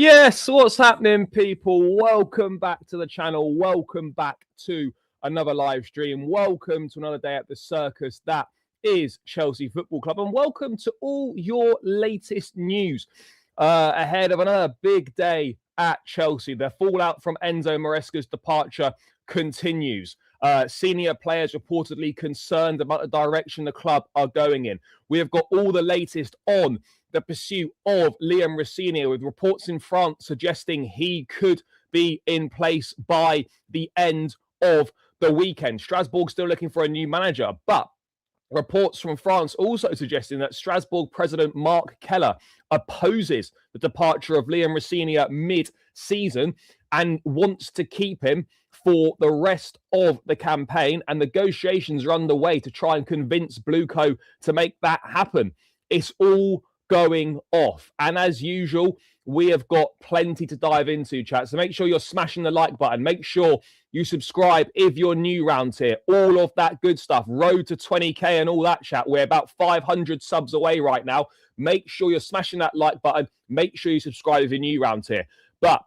Yes, what's happening, people? Welcome back to the channel. Welcome back to another live stream. Welcome to another day at the circus. That is Chelsea Football Club. And welcome to all your latest news ahead of another big day at Chelsea. The fallout from Enzo Maresca's departure continues. Senior players reportedly concerned about the direction the club are going in. We have got all the latest on the pursuit of Liam Rosenior, with reports in France suggesting he could be in place by the end of the weekend. Strasbourg still looking for a new manager, but reports from France also suggesting that Strasbourg president Mark Keller opposes the departure of Liam Rosenior mid-season and wants to keep him for the rest of the campaign, and negotiations are underway to try and convince Blueco to make that happen. It's all going off. And as usual, we have got plenty to dive into, chat. So make sure you're smashing the like button. Make sure you subscribe if you're new round here. All of that good stuff. Road to 20k and all that chat. We're about 500 subs away right now. Make sure you're smashing that like button. Make sure you subscribe if you're new round here. But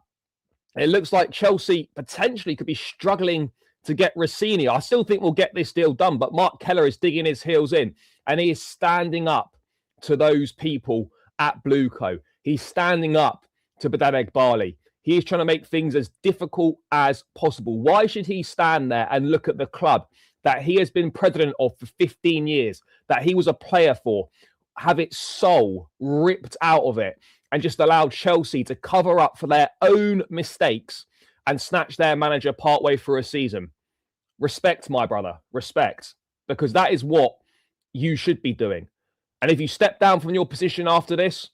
it looks like Chelsea potentially could be struggling to get Rosenior. I still think we'll get this deal done, but Mark Keller is digging his heels in and he is standing up to those people at Blueco. He's standing up to Badadeg Bali. He is trying to make things as difficult as possible. Why should he stand there and look at the club that he has been president of for 15 years, that he was a player for, have its soul ripped out of it, and just allow Chelsea to cover up for their own mistakes and snatch their manager partway through a season? Respect, my brother. Respect. Because that is what you should be doing. And if you step down from your position after this,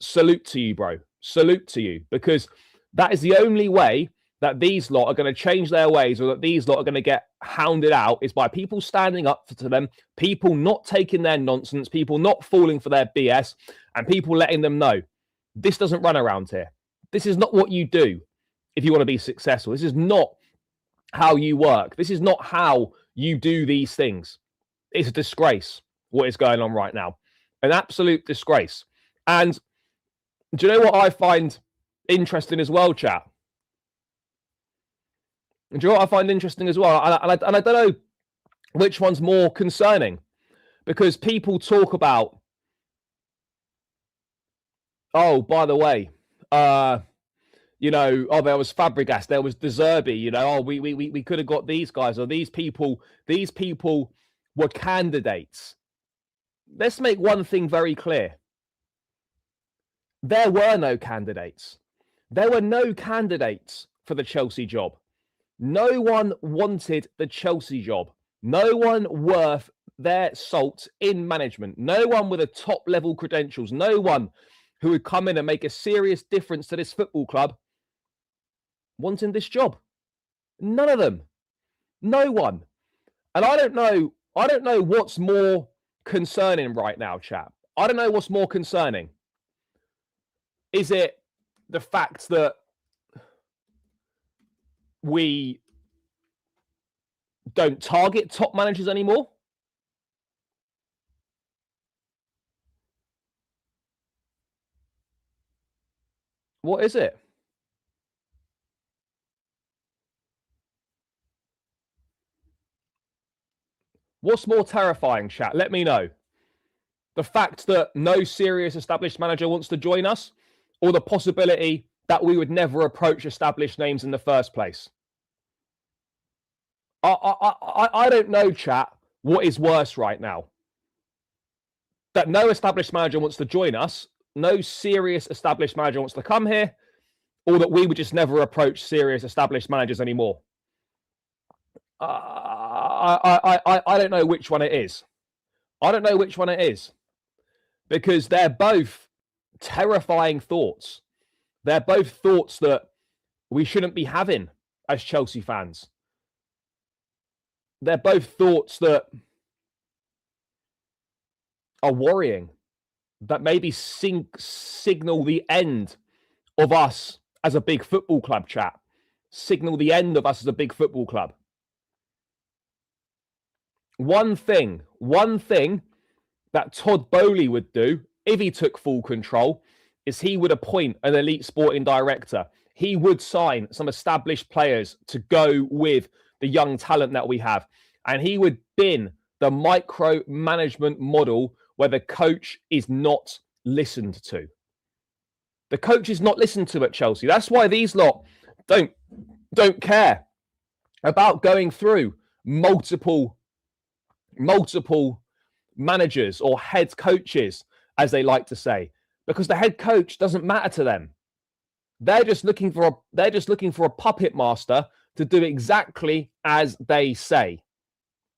salute to you, bro. Salute to you. Because that is the only way that these lot are going to change their ways, or that these lot are going to get hounded out, is by people standing up to them, people not taking their nonsense, people not falling for their BS, and people letting them know this doesn't run around here. This is not what you do if you want to be successful. This is not how you work. This is not how you do these things. It's a disgrace what is going on right now. An absolute disgrace. And do you know what I find interesting as well, chat? Do you know what I find interesting as well? And I don't know which one's more concerning, because people talk about, oh, by the way, you know, oh, there was Fabregas, there was De Zerbi, you know, oh, we could have got these guys, or these people were candidates. Let's make one thing very clear. There were no candidates. There were no candidates for the Chelsea job. No one wanted the Chelsea job. No one worth their salt in management. No one with a top-level credentials. No one who would come in and make a serious difference to this football club wanting this job. None of them. No one. And I don't know what's more concerning right now, chap. I don't know what's more concerning. Is it the fact that we don't target top managers anymore? What is it? What's more terrifying, chat? Let me know. The fact that no serious established manager wants to join us, or the possibility that we would never approach established names in the first place? I don't know, chat, what is worse right now. That no established manager wants to join us, no serious established manager wants to come here, or that we would just never approach serious established managers anymore. I don't know which one it is. I don't know which one it is. Because they're both terrifying thoughts. They're both thoughts that we shouldn't be having as Chelsea fans. They're both thoughts that are worrying, that maybe signal the end of us as a big football club, chat. Signal the end of us as a big football club. One thing that Todd Bowley would do if he took full control is he would appoint an elite sporting director. He would sign some established players to go with the young talent that we have. And he would bin the micro-management model where the coach is not listened to. The coach is not listened to at Chelsea. That's why these lot don't care about going through multiple managers or head coaches, as they like to say, because the head coach doesn't matter to them. They're just looking for a puppet master to do exactly as they say.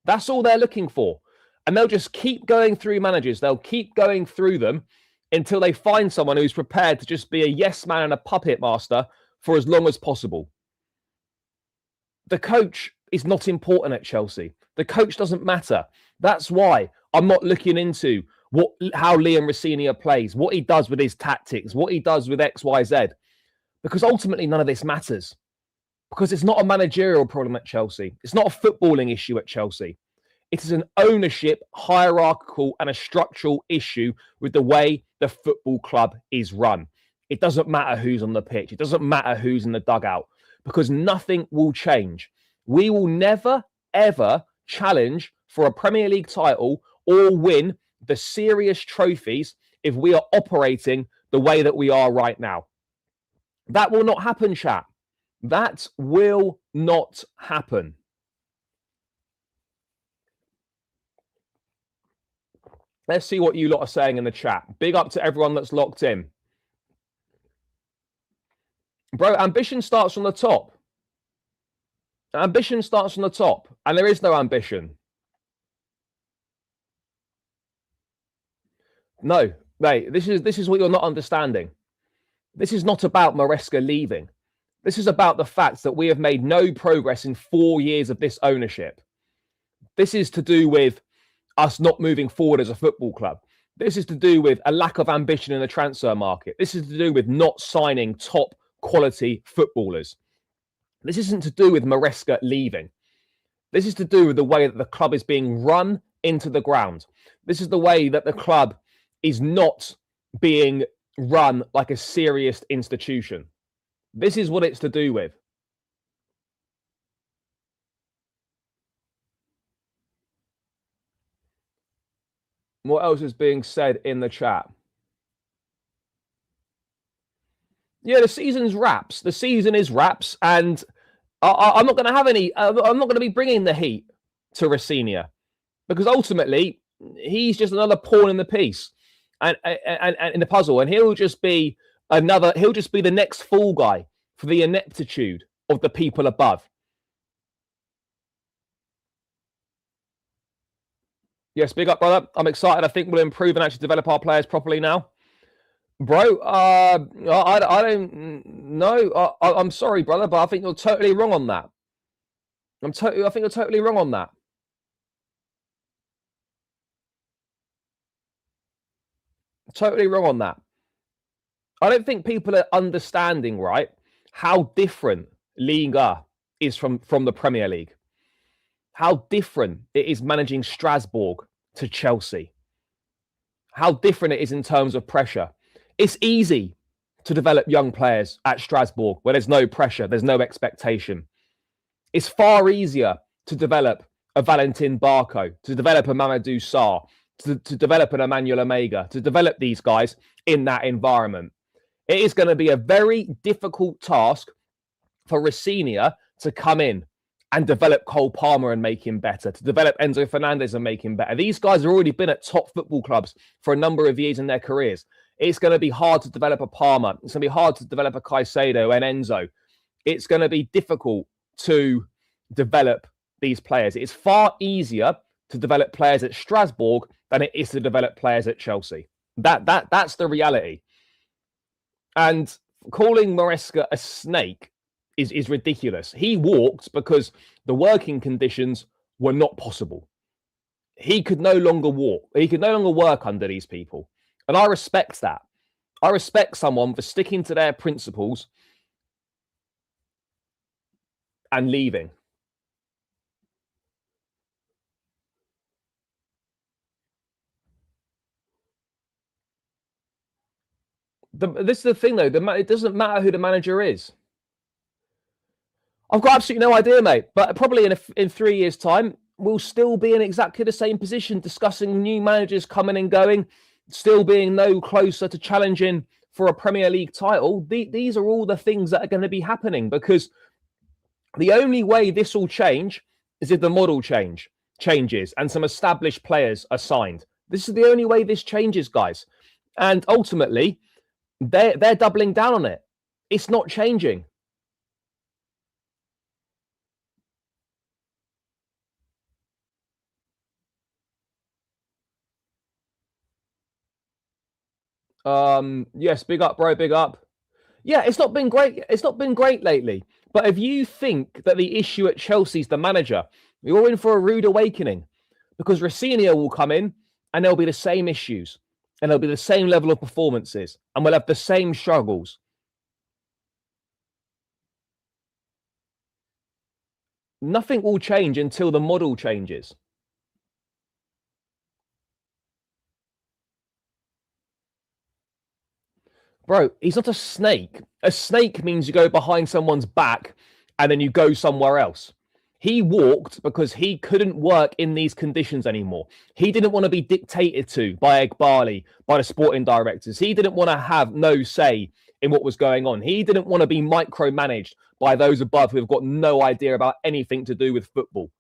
That's all they're looking for. And they'll just keep going through managers. They'll keep going through them until they find someone who's prepared to just be a yes man and a puppet master for as long as possible. The coach is not important at Chelsea. The coach doesn't matter. That's why I'm not looking into how Liam Rosenior plays, what he does with his tactics, what he does with X, Y, Z. Because ultimately none of this matters. Because it's not a managerial problem at Chelsea. It's not a footballing issue at Chelsea. It is an ownership, hierarchical, and a structural issue with the way the football club is run. It doesn't matter who's on the pitch. It doesn't matter who's in the dugout, because nothing will change. We will never, ever challenge for a Premier League title or win the serious trophies if we are operating the way that we are right now. That will not happen, chat. That will not happen. Let's see what you lot are saying in the chat. Big up to everyone that's locked in. Bro, ambition starts from the top. Ambition starts from the top. And there is no ambition. No, mate, this is what you're not understanding. This is not about Moresca leaving. This is about the fact that we have made no progress in 4 years of this ownership. This is to do with us not moving forward as a football club. This is to do with a lack of ambition in the transfer market. This is to do with not signing top quality footballers. This isn't to do with Moresca leaving. This is to do with the way that the club is being run into the ground. This is the way that the club is not being run like a serious institution. This is what it's to do with. What else is being said in the chat? Yeah, the season's wraps. The season is wraps, and I'm not going to have any. I'm not going to be bringing the heat to Rosenior, because ultimately he's just another pawn in the piece, and in the puzzle, and he'll just be another. He'll just be the next fall guy for the ineptitude of the people above. Yes, big up, brother. I'm excited. I think we'll improve and actually develop our players properly now. Bro, I don't know. I'm sorry, brother, but I think you're totally wrong on that. I think you're totally wrong on that. Totally wrong on that. I don't think people are understanding, right, how different Liga is from the Premier League. How different it is managing Strasbourg to Chelsea. How different it is in terms of pressure. It's easy to develop young players at Strasbourg where there's no pressure, there's no expectation. It's far easier to develop a Valentin Barco, to develop a Mamadou Sarr, to develop an Emmanuel Omega, to develop these guys in that environment. It is going to be a very difficult task for Rosenior to come in and develop Cole Palmer and make him better, to develop Enzo Fernandez and make him better. These guys have already been at top football clubs for a number of years in their careers. It's going to be hard to develop a Palmer. It's going to be hard to develop a Caicedo and Enzo. It's going to be difficult to develop these players. It's far easier to develop players at Strasbourg than it is to develop players at Chelsea. That's the reality. And calling Moresca a snake is ridiculous. He walked because the working conditions were not possible. He could no longer walk. He could no longer work under these people. And I respect that. I respect someone for sticking to their principles and leaving. This is the thing, though. It doesn't matter who the manager is. I've got absolutely no idea, mate. But probably in 3 years' time, we'll still be in exactly the same position, discussing new managers coming and going, still being no closer to challenging for a Premier League title. These are all the things that are going to be happening, because the only way this will change is if the model changes and some established players are signed. This is the only way this changes, guys. And ultimately, they're doubling down on it. It's not changing. Yes, big up, bro, big up. Yeah, it's not been great. It's not been great lately. But if you think that the issue at Chelsea is the manager, you're in for a rude awakening, because Rosenior will come in and there'll be the same issues and there'll be the same level of performances and we'll have the same struggles. Nothing will change until the model changes. Bro, he's not a snake. A snake means you go behind someone's back and then you go somewhere else. He walked because he couldn't work in these conditions anymore. He didn't want to be dictated to by Egbali, by the sporting directors. He didn't want to have no say in what was going on. He didn't want to be micromanaged by those above who have got no idea about anything to do with football.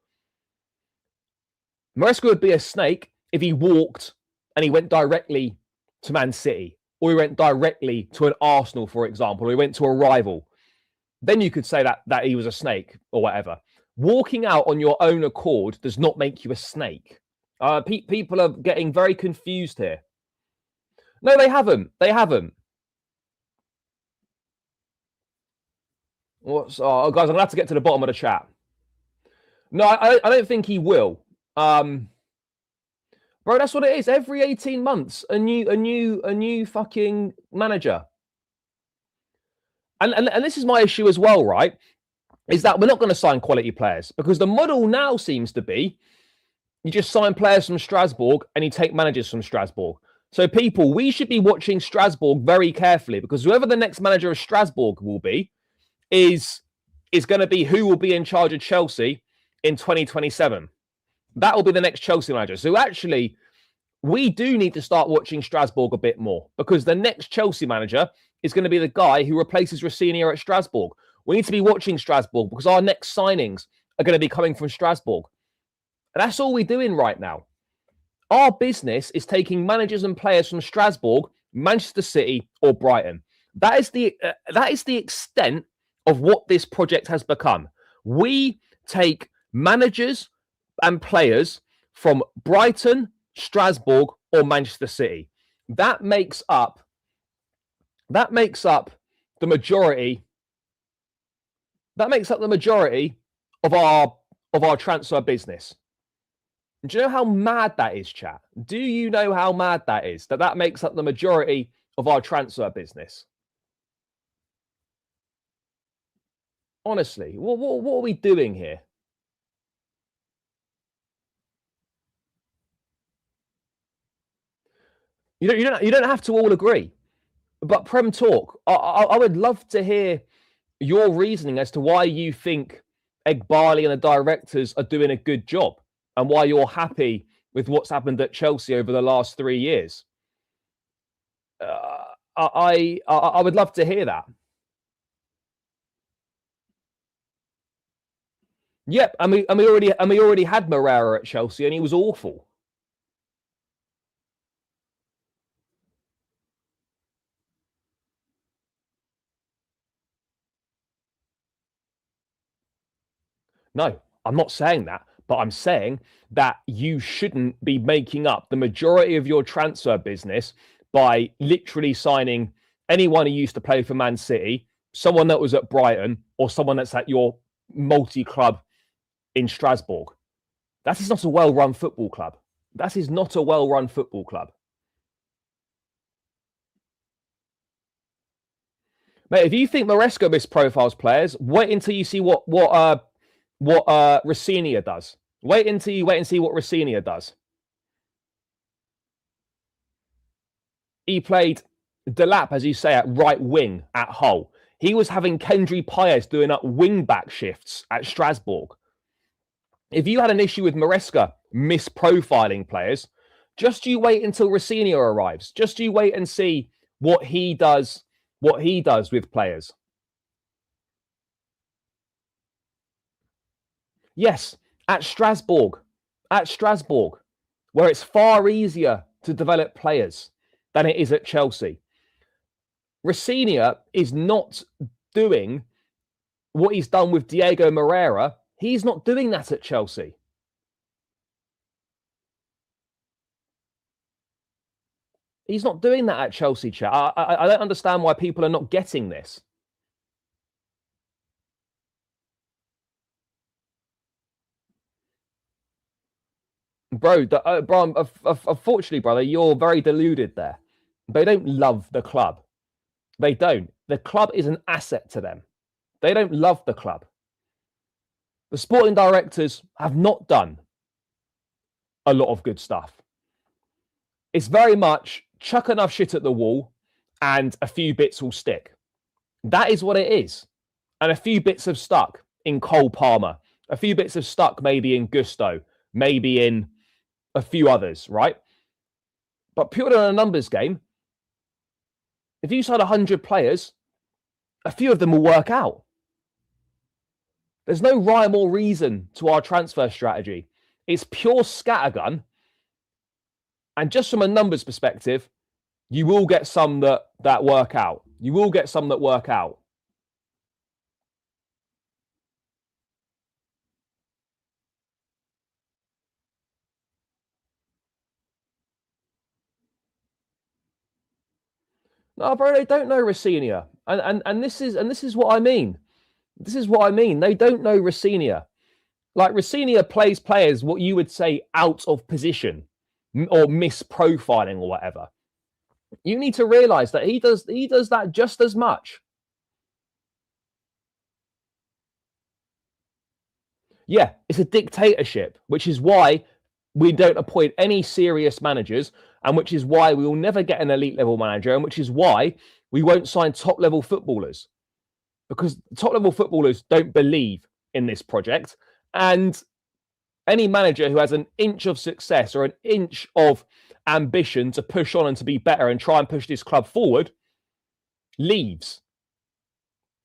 Moresca would be a snake if he walked and he went directly to Man City, or he went directly to an Arsenal, for example, or he went to a rival. Then you could say that he was a snake or whatever. Walking out on your own accord does not make you a snake. People are getting very confused here. No, they haven't. They haven't. Guys, I'm going to have to get to the bottom of the chat. No, I don't think he will. Bro, that's what it is. Every 18 months, a new fucking manager. And this is my issue as well, right? Is that we're not going to sign quality players, because the model now seems to be you just sign players from Strasbourg and you take managers from Strasbourg. So people, we should be watching Strasbourg very carefully, because whoever the next manager of Strasbourg will be is going to be who will be in charge of Chelsea in 2027. That will be the next Chelsea manager. So actually, we do need to start watching Strasbourg a bit more, because the next Chelsea manager is going to be the guy who replaces Rosenior at Strasbourg. We need to be watching Strasbourg, because our next signings are going to be coming from Strasbourg. And that's all we're doing right now. Our business is taking managers and players from Strasbourg, Manchester City, or Brighton. That is the extent of what this project has become. We take managers and players from Brighton, Strasbourg, or Manchester City. That makes up the majority. That makes up the majority of our transfer business. Do you know how mad that is, chat? Do you know how mad that is? That makes up the majority of our transfer business. Honestly, what are we doing here? You don't have to all agree, but Prem Talk, I would love to hear your reasoning as to why you think Egbali and the directors are doing a good job, and why you're happy with what's happened at Chelsea over the last 3 years. I would love to hear that. Yep, and we already had Moreira at Chelsea, and he was awful. No, I'm not saying that, but I'm saying that you shouldn't be making up the majority of your transfer business by literally signing anyone who used to play for Man City, someone that was at Brighton, or someone that's at your multi-club in Strasbourg. That is not a well-run football club. That is not a well-run football club. Mate, if you think Moresca misprofiles players, wait until you see what Rosenior does. Wait and see what Rosenior does. He played Delap, as you say, at right wing at Hull. He was having Kendry Paez doing up wing back shifts at Strasbourg. If you had an issue with Moresca misprofiling players, just you wait until Rosenior arrives. Just you wait and see what he does with players. Yes, at Strasbourg, where it's far easier to develop players than it is at Chelsea. Rosenior is not doing what he's done with Diego Moreira. He's not doing that at Chelsea. He's not doing that at Chelsea, chat. I don't understand why people are not getting this. Bro, unfortunately, brother, you're very deluded there. They don't love the club. They don't. The club is an asset to them. They don't love the club. The sporting directors have not done a lot of good stuff. It's very much chuck enough shit at the wall and a few bits will stick. That is what it is. And a few bits have stuck in Cole Palmer. A few bits have stuck maybe in Gusto, maybe in a few others, right? But purely on a numbers game, if you sign 100 players, a few of them will work out. There's no rhyme or reason to our transfer strategy. It's pure scattergun. And just from a numbers perspective, you will get some that work out. You will get some that work out. No, bro, they don't know Rosenior. And this is what I mean. This is what I mean. They don't know Rosenior. Like, Rosenior plays players what you would say out of position or misprofiling or whatever. You need to realize that he does that just as much. Yeah, it's a dictatorship, which is why we don't appoint any serious managers, and which is why we will never get an elite level manager, and which is why we won't sign top level footballers, because top level footballers don't believe in this project. And any manager who has an inch of success or an inch of ambition to push on and to be better and try and push this club forward leaves,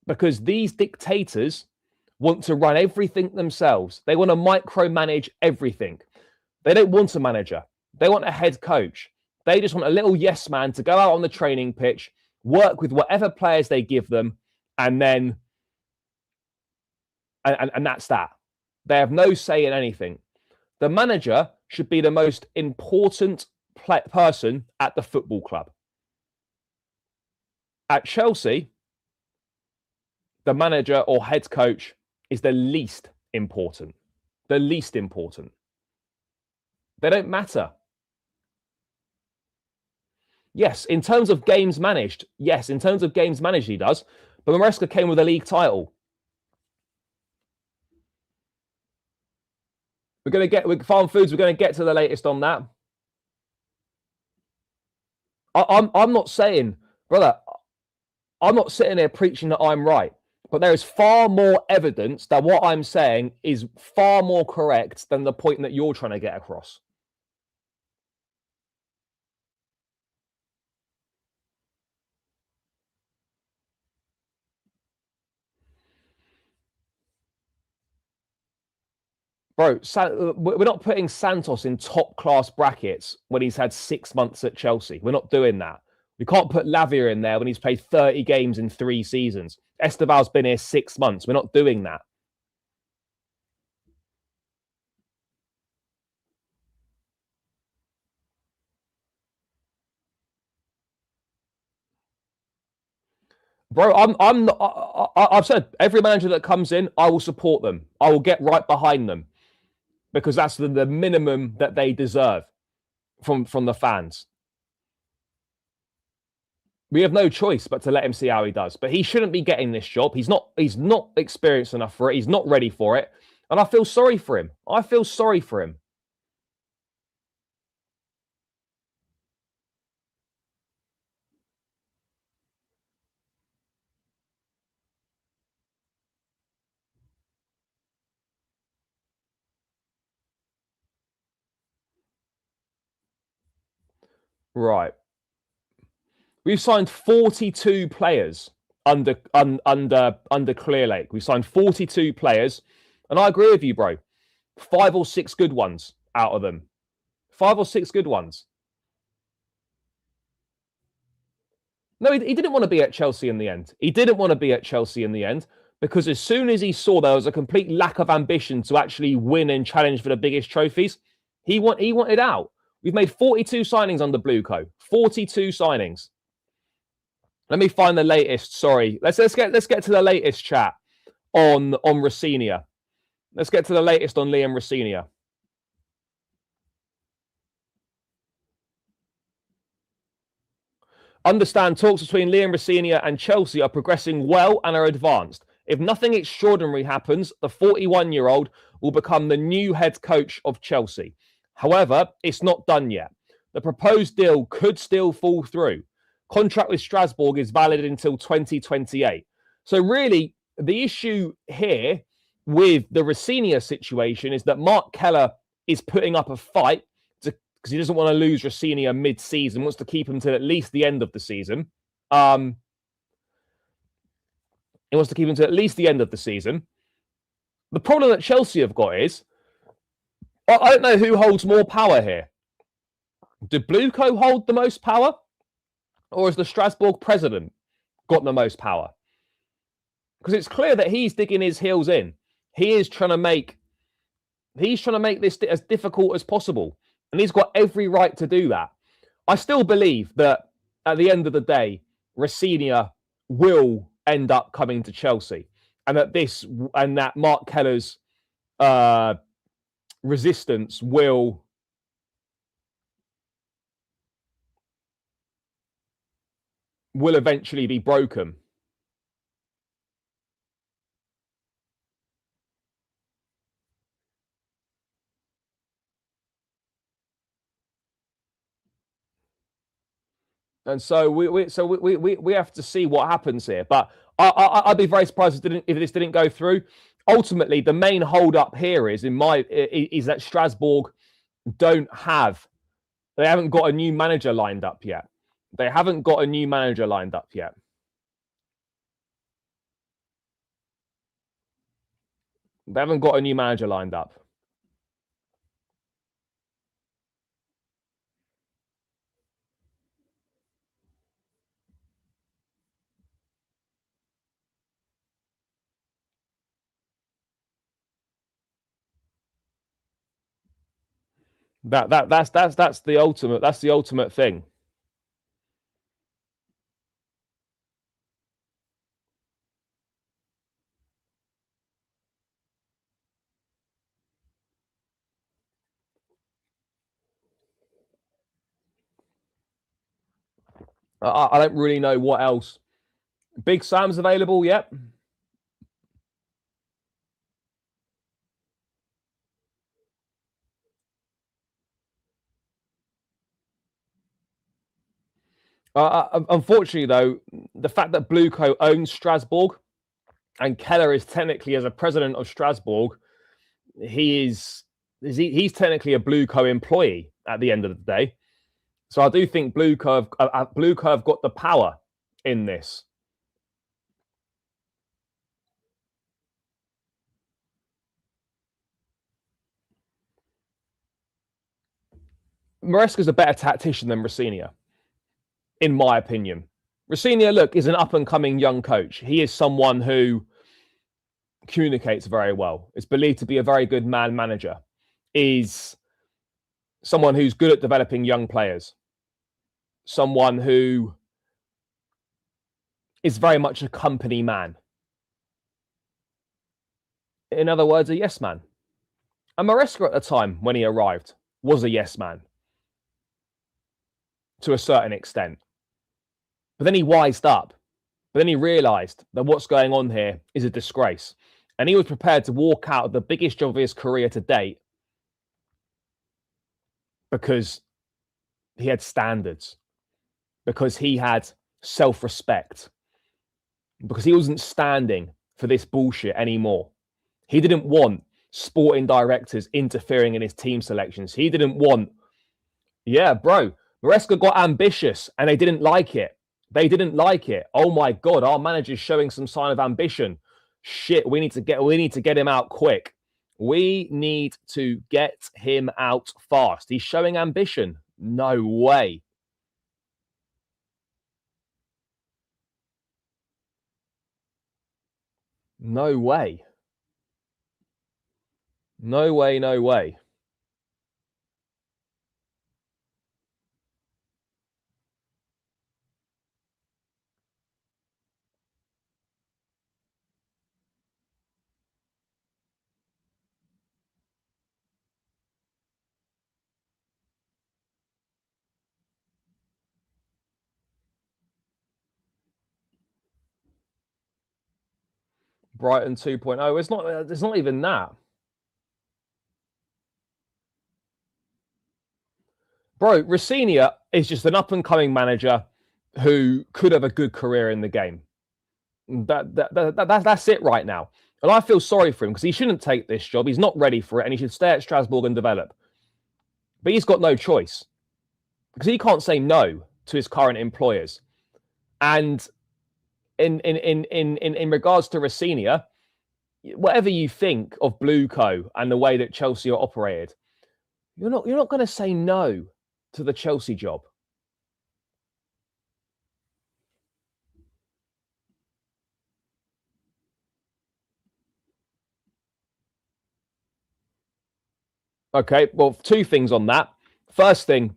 because these dictators want to run everything themselves. They want to micromanage everything. They don't want a manager. They want a head coach. They just want a little yes man to go out on the training pitch, work with whatever players they give them, and then and that's that. They have no say in anything. The manager should be the most important person at the football club. At Chelsea, the manager or head coach is the least important. The least important. They don't matter. Yes, in terms of games managed. Yes, in terms of games managed, he does. But Moresca came with a league title. We're going to get with Farm Foods. We're going to get to the latest on that. I'm not saying, brother, I'm not sitting here preaching that I'm right. But there is far more evidence that what I'm saying is far more correct than the point that you're trying to get across. Bro, we're not putting Santos in top class brackets when he's had 6 months at Chelsea. We're not doing that. We can't put Lavia in there when he's played 30 games in 3 seasons. Esteval's been here 6 months. We're not doing that. Bro, I've said every manager that comes in, I will support them. I will get right behind them, because that's the minimum that they deserve from the fans. We have no choice but to let him see how he does. But he shouldn't be getting this job. He's not experienced enough for it. He's not ready for it. And I feel sorry for him. I feel sorry for him. Right. We've signed 42 players under Clear Lake. We've signed 42 players, and I agree with you, bro. 5 or 6 good ones out of them. 5 or 6 good ones. No, he didn't want to be at Chelsea in the end. He didn't want to be at Chelsea in the end because as soon as he saw there was a complete lack of ambition to actually win and challenge for the biggest trophies, he wanted out. We've made 42 signings under Blueco. 42 signings. Let me find the latest. Sorry, let's get to the latest chat on Rosenior. Let's get to the latest on Liam Rosenior. Understand talks between Liam Rosenior and Chelsea are progressing well and are advanced. If nothing extraordinary happens, the 41-year-old will become the new head coach of Chelsea. However, it's not done yet. The proposed deal could still fall through. Contract with Strasbourg is valid until 2028. So really, the issue here with the Rosenior situation is that Mark Keller is putting up a fight because he doesn't want to lose Rosenior mid-season, wants to keep him to at least the end of the season. He wants to keep him to at least the end of the season. The problem that Chelsea have got is, I don't know who holds more power here. Do Blueco hold the most power? Or has the Strasbourg president got the most power? Because it's clear that he's digging his heels in. He is trying to make this as difficult as possible. And he's got every right to do that. I still believe that at the end of the day, Rosenior will end up coming to Chelsea. And that Mark Keller's resistance will eventually be broken. And so we have to see what happens here. But I'd be very surprised if this didn't go through. Ultimately, the main hold up here is that Strasbourg they haven't got a new manager lined up yet. They haven't got a new manager lined up yet. They haven't got a new manager lined up. That's the ultimate. That's the ultimate thing. I don't really know what else. Big Sam's available, yep. Unfortunately, though, the fact that Blueco owns Strasbourg and Keller is technically, as a president of Strasbourg, he's technically a Blueco employee at the end of the day. So I do think Blueco have got the power in this. Moresca's a better tactician than Rosenior, in my opinion. Rosenior, look, is an up-and-coming young coach. He is someone who communicates very well. Is believed to be a very good man manager. Is someone who's good at developing young players. Someone who is very much a company man. In other words, a yes man. And Moresca at the time, when he arrived, was a yes man. To a certain extent. But then he wised up. But then he realised that what's going on here is a disgrace. And he was prepared to walk out of the biggest job of his career to date because he had standards. Because he had self-respect. Because he wasn't standing for this bullshit anymore. He didn't want sporting directors interfering in his team selections. He didn't want... Yeah, bro. Moresca got ambitious and they didn't like it. They didn't like it. Oh my God, our manager's showing some sign of ambition. Shit, we need to get him out quick. We need to get him out fast. He's showing ambition. No way. No way. No way, no way. Brighton 2.0. It's not even that. Bro, Rosenior is just an up-and-coming manager who could have a good career in the game. That's it right now. And I feel sorry for him because he shouldn't take this job. He's not ready for it and he should stay at Strasbourg and develop. But he's got no choice because he can't say no to his current employers. And in regards to Rosenior, whatever you think of Blueco and the way that Chelsea are operated, you're not going to say no to the Chelsea job. Okay, well, two things on that. First thing,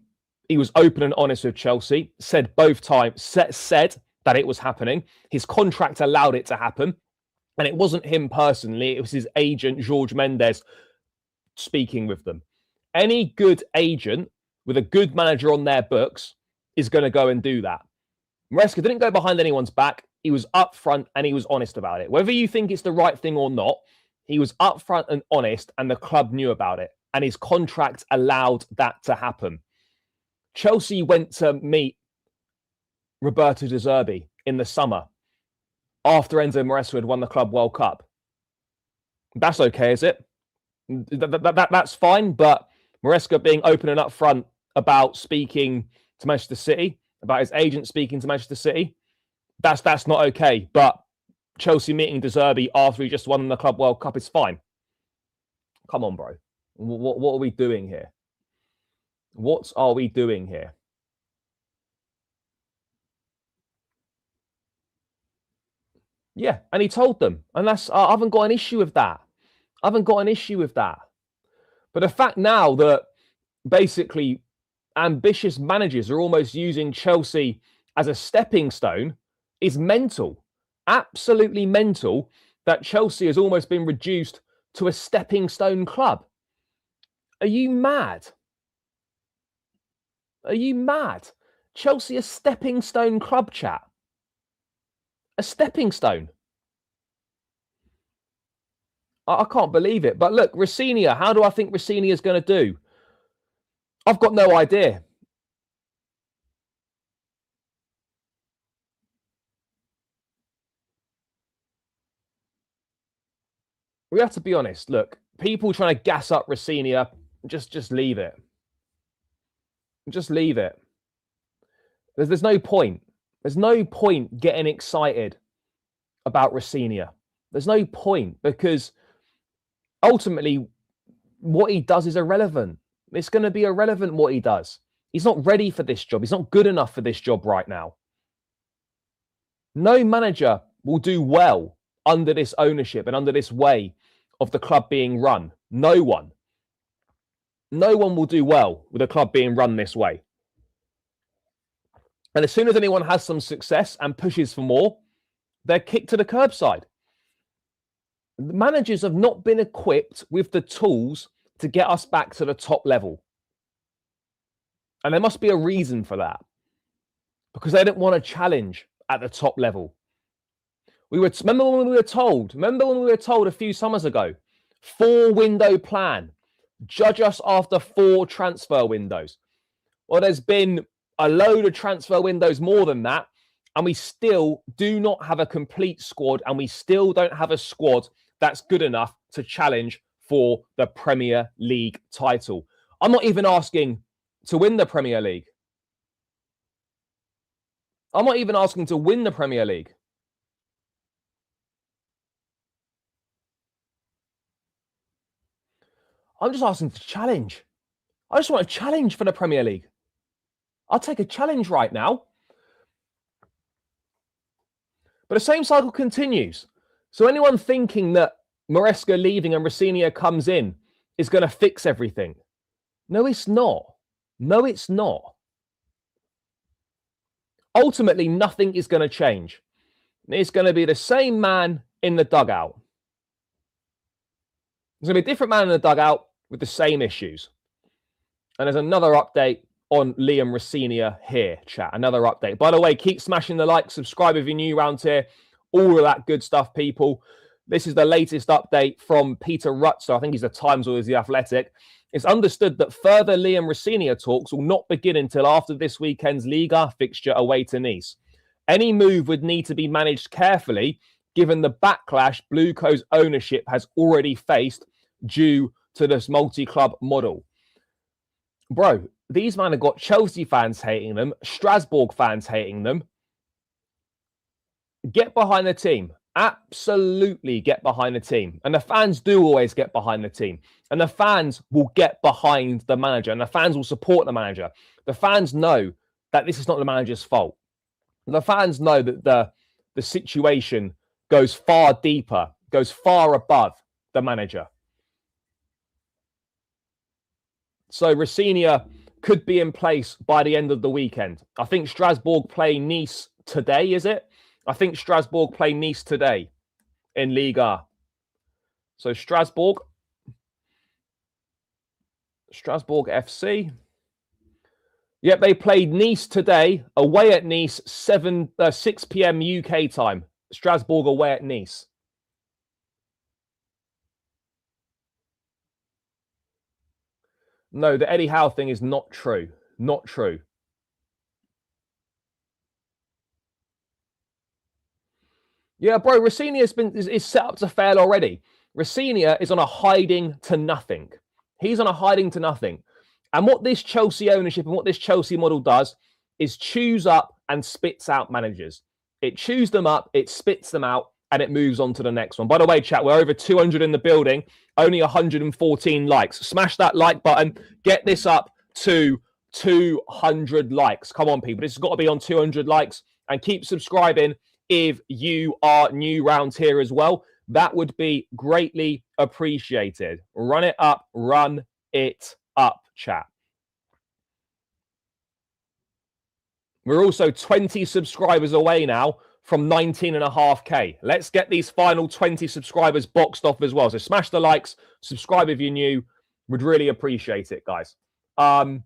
he was open and honest with Chelsea, said both times, said that it was happening. His contract allowed it to happen. And it wasn't him personally, it was his agent, Jorge Mendes, speaking with them. Any good agent with a good manager on their books is going to go and do that. Moresca didn't go behind anyone's back. He was upfront and he was honest about it. Whether you think it's the right thing or not, he was upfront and honest, and the club knew about it. And his contract allowed that to happen. Chelsea went to meet Roberto De Zerbi in the summer after Enzo Maresca had won the Club World Cup. That's okay, is it? That's fine, but Moresca being open and upfront about speaking to Manchester City, about his agent speaking to Manchester City, that's not okay. But Chelsea meeting De Zerbi after he just won the Club World Cup is fine. Come on, bro. What are we doing here? What are we doing here? Yeah, and he told them, and that's I haven't got an issue with that. I haven't got an issue with that. But the fact now that basically ambitious managers are almost using Chelsea as a stepping stone is mental. Absolutely mental that Chelsea has almost been reduced to a stepping stone club. Are you mad? Are you mad? Chelsea a stepping stone club, chat. A stepping stone. I can't believe it. But look, Rosenior, how do I think Rosenior is going to do? I've got no idea. We have to be honest. Look, people trying to gas up Rosenior, just leave it. Just leave it. There's no point. There's no point getting excited about Rosenior. There's no point because ultimately what he does is irrelevant. It's going to be irrelevant what he does. He's not ready for this job. He's not good enough for this job right now. No manager will do well under this ownership and under this way of the club being run. No one. No one will do well with a club being run this way. And as soon as anyone has some success and pushes for more, they're kicked to the curbside. The managers have not been equipped with the tools to get us back to the top level. And there must be a reason for that. Because they don't want to challenge at the top level. Remember when we were told a few summers ago, 4-window plan. Judge us after 4 transfer windows. Well, there's been a load of transfer windows more than that, and we still do not have a complete squad, and we still don't have a squad that's good enough to challenge for the Premier League title. I'm not even asking to win the Premier League. I'm not even asking to win the Premier League. I'm just asking to challenge. I just want a challenge for the Premier League. I'll take a challenge right now. But the same cycle continues. So anyone thinking that Moresca leaving and Rosenior comes in is going to fix everything. No, it's not. No, it's not. Ultimately, nothing is going to change. It's going to be the same man in the dugout. There's going to be a different man in the dugout with the same issues. And there's another update on Liam Rosenior here, chat. Another update. By the way, keep smashing the like, subscribe if you're new around here. All of that good stuff, people. This is the latest update from Peter Rutzer. I think he's the Times or he's the Athletic. It's understood that further Liam Rosenior talks will not begin until after this weekend's Liga fixture away to Nice. Any move would need to be managed carefully, given the backlash Blueco's ownership has already faced due to this multi-club model. Bro, these men have got Chelsea fans hating them, Strasbourg fans hating them. Get behind the team. Absolutely get behind the team. And the fans do always get behind the team. And the fans will get behind the manager. And the fans will support the manager. The fans know that this is not the manager's fault. The fans know that the situation goes far deeper, goes far above the manager. So Rosenior could be in place by the end of the weekend. I think Strasbourg play Nice today, is it? I think Strasbourg play Nice today in Liga. So Strasbourg FC. Yep, they played Nice today, away at Nice, 6 p.m. UK time. Strasbourg away at Nice. No, the Eddie Howe thing is not true. Not true. Yeah, bro, Rosenior is set up to fail already. Rosenior is on a hiding to nothing. He's on a hiding to nothing. And what this Chelsea ownership and what this Chelsea model does is chews up and spits out managers. It chews them up, it spits them out, and it moves on to the next one. By the way, chat, we're over 200 in the building, only 114 likes. Smash that like button. Get this up to 200 likes. Come on, people. This has got to be on 200 likes. And keep subscribing if you are new round here as well. That would be greatly appreciated. Run it up, chat. We're also 20 subscribers away now from 19.5K. Let's get these final 20 subscribers boxed off as well. So smash the likes, subscribe if you're new. Would really appreciate it, guys. Unfortunately,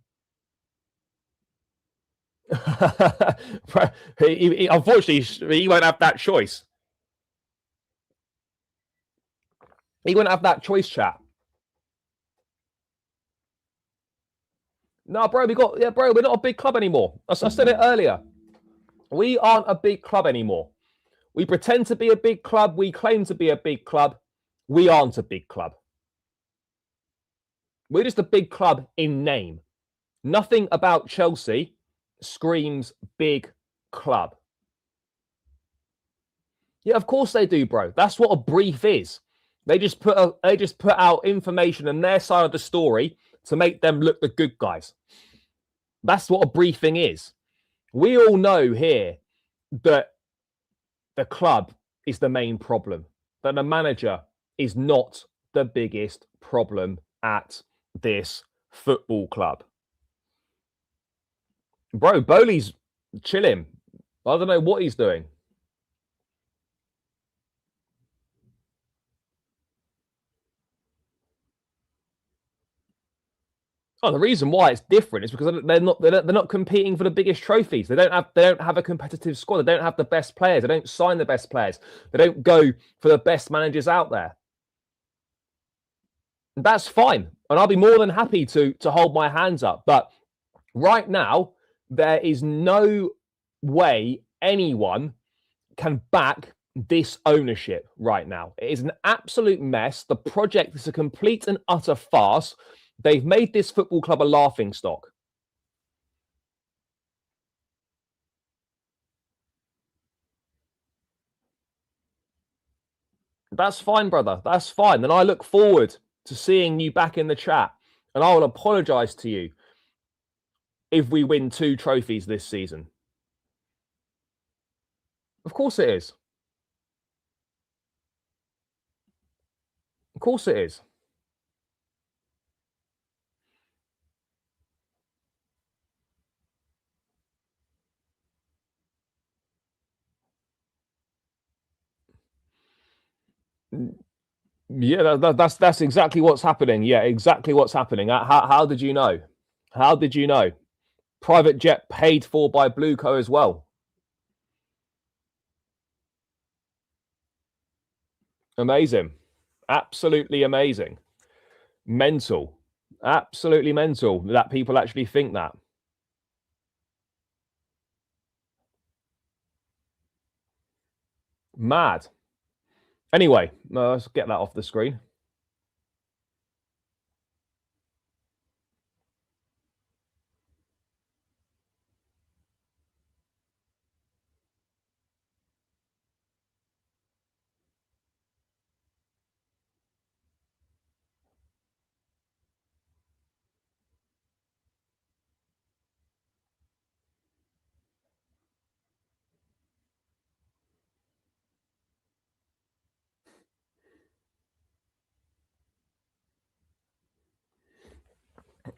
he won't have that choice. He won't have that choice, chat. No, bro, we're not a big club anymore. I said it earlier. We aren't a big club anymore. We pretend to be a big club. We claim to be a big club. We aren't a big club. We're just a big club in name. Nothing about Chelsea screams big club. Yeah, of course they do, bro. That's what a brief is. They just put out information on their side of the story to make them look the good guys. That's what a briefing is. We all know here that the club is the main problem, that the manager is not the biggest problem at this football club. Bro, Bowley's chilling. I don't know what he's doing. Oh, the reason why it's different is because they're not competing for the biggest trophies. They don't have a competitive squad. They don't have the best players. They don't sign the best players. They don't go for the best managers out there. That's fine, and I'll be more than happy to hold my hands up. But right now, there is no way anyone can back this ownership right now. It is an absolute mess. The project is a complete and utter farce. They've made this football club a laughingstock. That's fine, brother. That's fine. And I look forward to seeing you back in the chat. And I will apologise to you if we win 2 trophies this season. Of course it is. Of course it is. Yeah, that's exactly what's happening. Yeah, exactly what's happening. How did you know? How did you know? Private jet paid for by Blueco as well. Amazing. Absolutely amazing. Mental. Absolutely mental that people actually think that. Mad. Anyway, let's get that off the screen.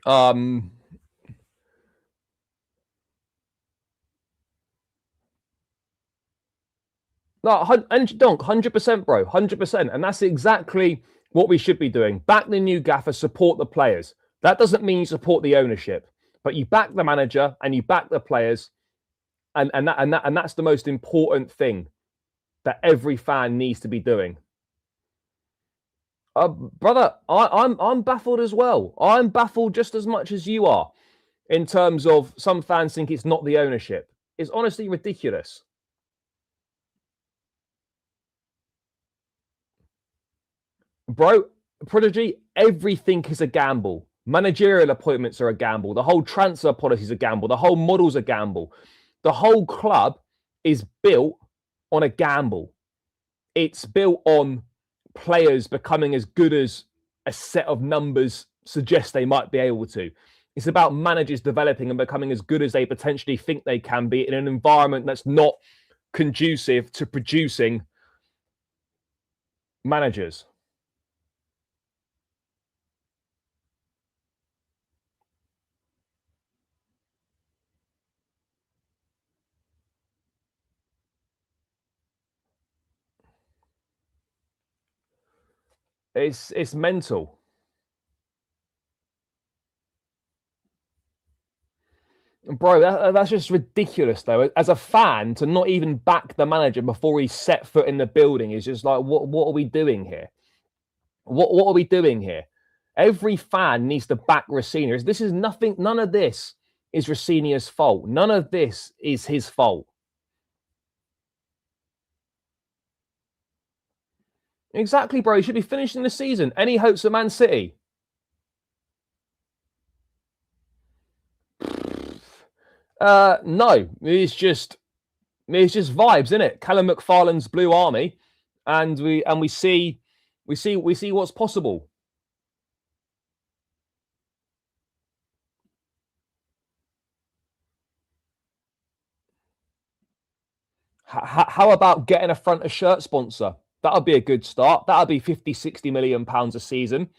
No, and Donk, 100%, bro, 100%. And that's exactly what we should be doing. Back the new gaffer, support the players. That doesn't mean you support the ownership, but you back the manager and you back the players, and that's the most important thing that every fan needs to be doing. Brother, I'm baffled as well. I'm baffled just as much as you are, in terms of some fans think it's not the ownership. It's honestly ridiculous. Bro, Prodigy, everything is a gamble. Managerial appointments are a gamble. The whole transfer policy is a gamble. The whole model's a gamble. The whole club is built on a gamble. It's built on players becoming as good as a set of numbers suggest they might be able to. It's about managers developing and becoming as good as they potentially think they can be in an environment that's not conducive to producing managers. It's mental. Bro, that's just ridiculous, though. As a fan, to not even back the manager before he set foot in the building is just like, what are we doing here? What are we doing here? Every fan needs to back Rosenior. This is nothing. None of this is Rosenior's fault. None of this is his fault. Exactly, bro. He should be finishing the season. Any hopes of Man City? No. It's just vibes, isn't it? Callum McFarlane's Blue Army, and we see what's possible. How about getting a front of shirt sponsor? That would be a good start. That would be 50-60 million pounds a season.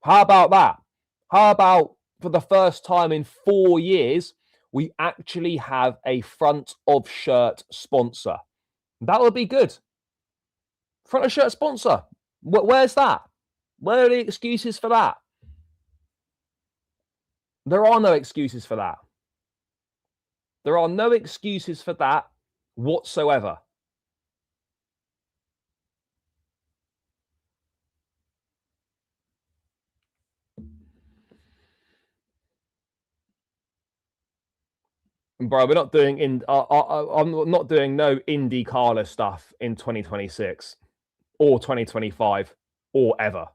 How about that? How about for the first time in 4 years, we actually have a front of shirt sponsor? That would be good. Front of shirt sponsor. Where's that? Where are the excuses for that? There are no excuses for that. There are no excuses for that whatsoever. Bro, we're not doing I'm not doing no Indy Carla stuff in 2026 or 2025 or ever.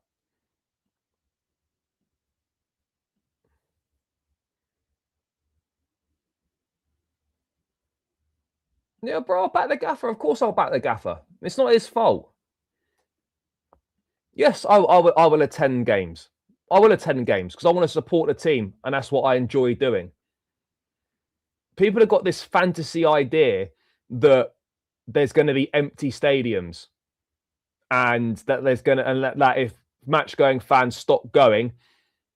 Yeah, bro, I'll back the gaffer. Of course I'll back the gaffer. It's not his fault. Yes, I will attend games. I will attend games because I want to support the team, and that's what I enjoy doing. People have got this fantasy idea that there's going to be empty stadiums, and that that if match-going fans stop going,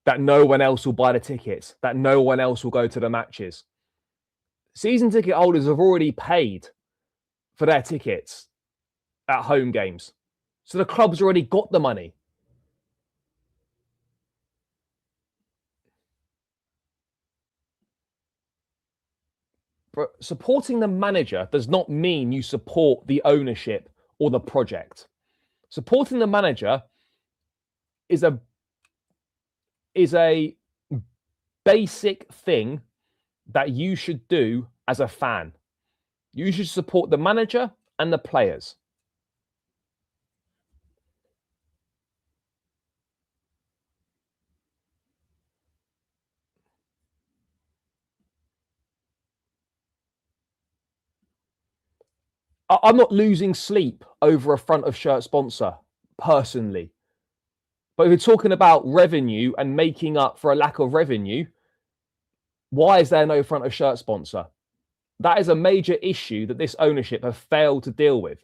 that no one else will buy the tickets, that no one else will go to the matches. Season ticket holders have already paid for their tickets at home games, so the club's already got the money. But supporting the manager does not mean you support the ownership or the project. Supporting the manager is a basic thing that you should do as a fan. You should support the manager and the players. I'm not losing sleep over a front of shirt sponsor personally. But if you're talking about revenue and making up for a lack of revenue, why is there no front of shirt sponsor? That is a major issue that this ownership have failed to deal with.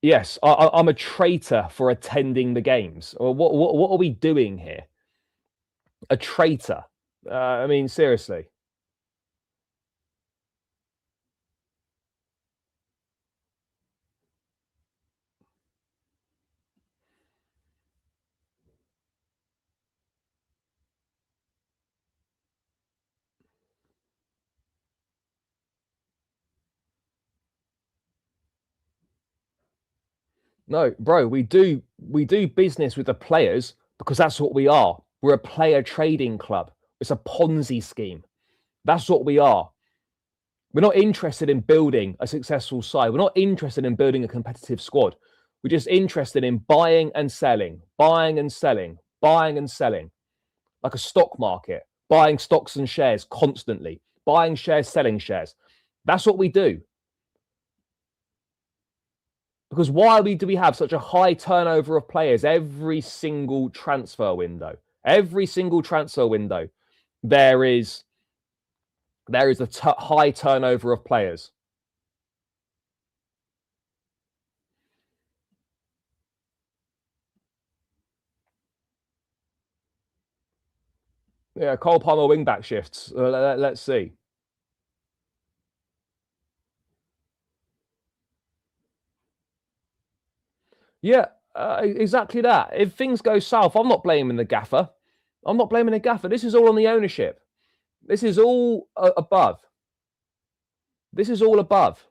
Yes, I'm a traitor for attending the games. Or what are we doing here? A traitor? I mean, seriously. No, bro, we do business with the players because that's what we are. We're a player trading club. It's a Ponzi scheme. That's what we are. We're not interested in building a successful side. We're not interested in building a competitive squad. We're just interested in buying and selling, buying and selling, buying and selling, like a stock market, buying stocks and shares constantly, buying shares, selling shares. That's what we do. Because why do we have such a high turnover of players every single transfer window? Every single transfer window, there is a high turnover of players. Yeah, Cole Palmer wingback shifts. Let's see. Yeah, exactly that. If things go south, I'm not blaming the gaffer. I'm not blaming the gaffer. This is all on the ownership. This is all above. This is all above.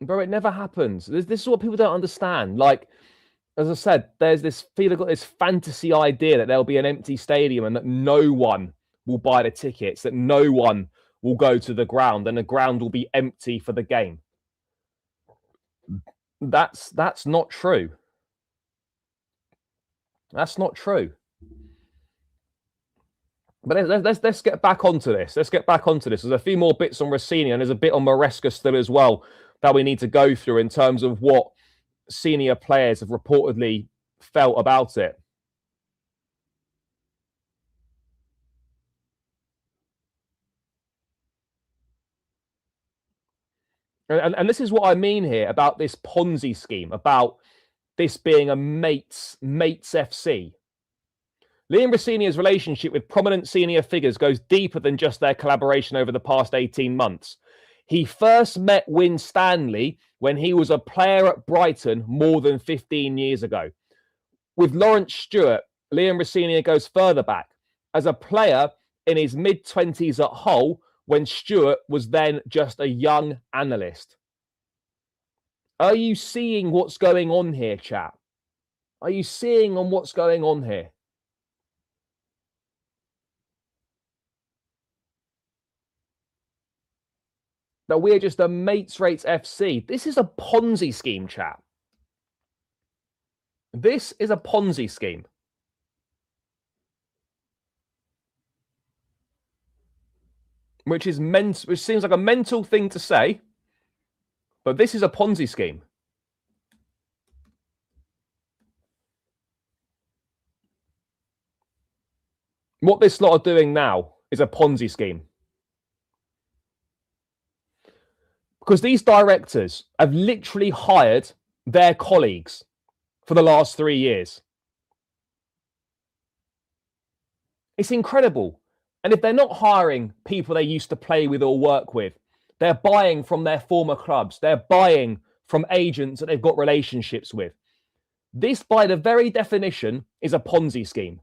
Bro, it never happens. This is what people don't understand. Like, as I said, there's this feel, got this fantasy idea that there'll be an empty stadium and that no one will buy the tickets, that no one will go to the ground, and the ground will be empty for the game. That's not true. That's not true. But let's get back onto this. Let's get back onto this. There's a few more bits on Rosenior, and there's a bit on Moresca still as well that we need to go through in terms of what senior players have reportedly felt about it. And this is what I mean here about this Ponzi scheme, about this being a mates FC. Liam Rosenior's relationship with prominent senior figures goes deeper than just their collaboration over the past 18 months. He first met Win Stanley when he was a player at Brighton more than 15 years ago. With Lawrence Stewart, Liam Rosenior goes further back. as a player in his mid-20s at Hull when Stuart was then just a young analyst. Are you seeing what's going on here, chat? Are you seeing on what's going on here? That we're just a mates rates FC. This is a Ponzi scheme, chat. This is a Ponzi scheme. Which seems like a mental thing to say, but this is a Ponzi scheme. What this lot are doing now is a Ponzi scheme. Because these directors have literally hired their colleagues for the last 3 years. It's incredible. And if they're not hiring people they used to play with or work with, they're buying from their former clubs. They're buying from agents that they've got relationships with. This, by the very definition, is a Ponzi scheme.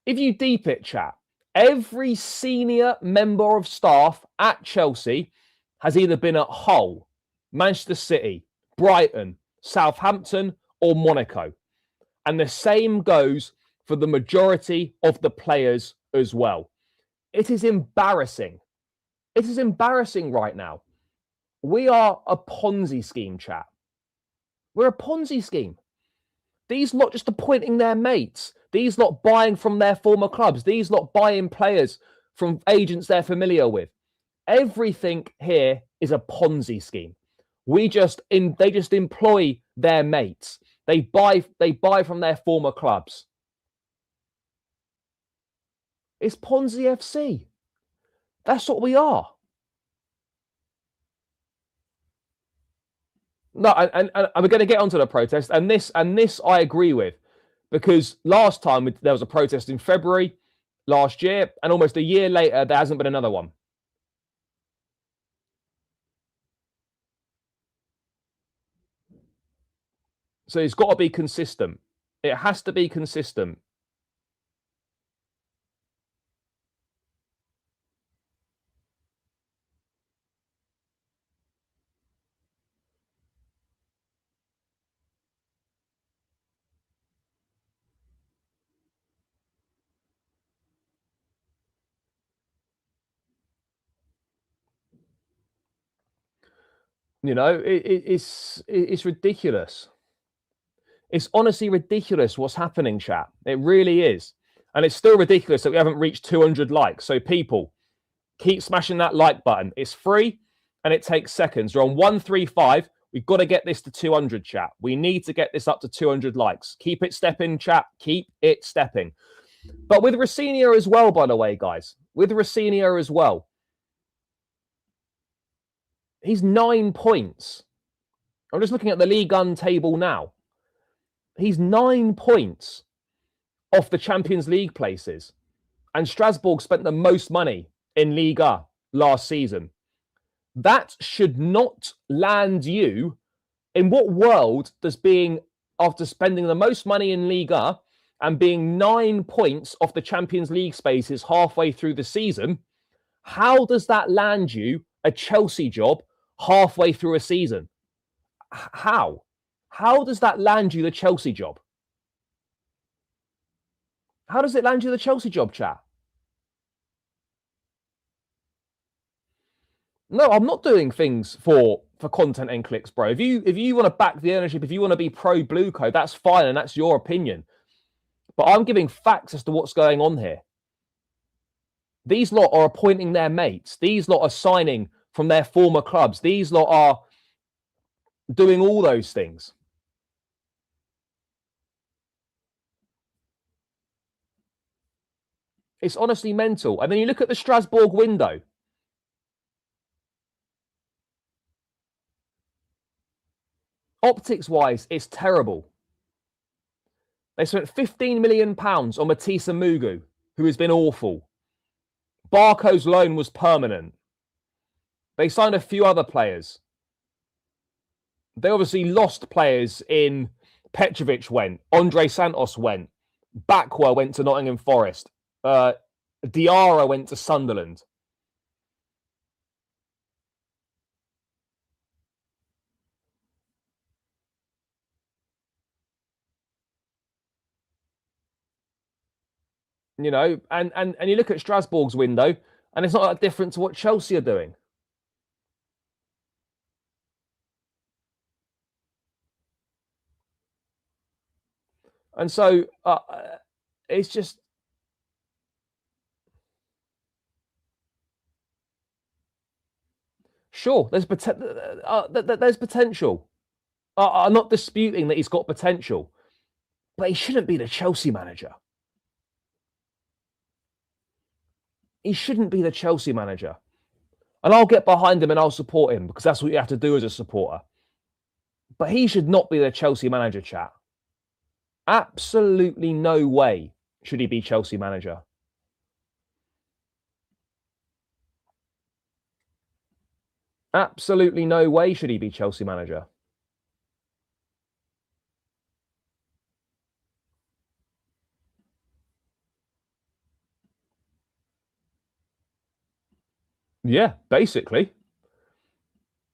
If you deep it, chat, every senior member of staff at Chelsea has either been at Hull, Manchester City, Brighton, Southampton, or Monaco. And the same goes for the majority of the players as well. It is embarrassing. It is embarrassing right now. We are a Ponzi scheme, chat. We're a Ponzi scheme. These lot just appointing their mates. These lot buying from their former clubs. These lot buying players from agents they're familiar with. Everything here is a Ponzi scheme. They just employ their mates. They buy from their former clubs. It's Ponzi FC. That's what we are. No, and we're going to get onto the protest, and this I agree with, because last time there was a protest in February last year, and almost a year later there hasn't been another one. So it's got to be consistent. It has to be consistent. You know, it's ridiculous. It's honestly ridiculous what's happening, chat. It really is. And it's still ridiculous that we haven't reached 200 likes. So people, keep smashing that like button. It's free and it takes seconds. We're on 135. We've got to get this to 200, chat. We need to get this up to 200 likes. Keep it stepping, chat. Keep it stepping. But with Rosenior as well, by the way, guys. With Rosenior as well. He's 9 points. I'm just looking at the Ligue 1 table now. He's 9 points off the Champions League places. And Strasbourg spent the most money in Liga last season. That should not land you. In what world does being, after spending the most money in Liga and being 9 points off the Champions League spaces halfway through the season, how does that land you a Chelsea job halfway through a season? How? How does that land you the Chelsea job? How does it land you the Chelsea job, chat? No, I'm not doing things for content and clicks, bro. If you want to back the ownership, if you want to be pro Blueco, that's fine, and that's your opinion. But I'm giving facts as to what's going on here. These lot are appointing their mates. These lot are signing from their former clubs. These lot are doing all those things. It's honestly mental. And then you look at the Strasbourg window. Optics-wise, it's terrible. They spent £15 million on Matissa Mugu, who has been awful. Barco's loan was permanent. They signed a few other players. They obviously lost players in Petrovic went. Andre Santos went. Backwell went to Nottingham Forest. Diarra went to Sunderland. You know, and you look at Strasbourg's window, and it's not that different to what Chelsea are doing. And so it's just sure there's potential. I'm not disputing that he's got potential, but he shouldn't be the Chelsea manager. He shouldn't be the Chelsea manager. And I'll get behind him and I'll support him because that's what you have to do as a supporter. But he should not be the Chelsea manager, chat. Absolutely no way should he be Chelsea manager. Absolutely no way should he be Chelsea manager. Yeah, basically.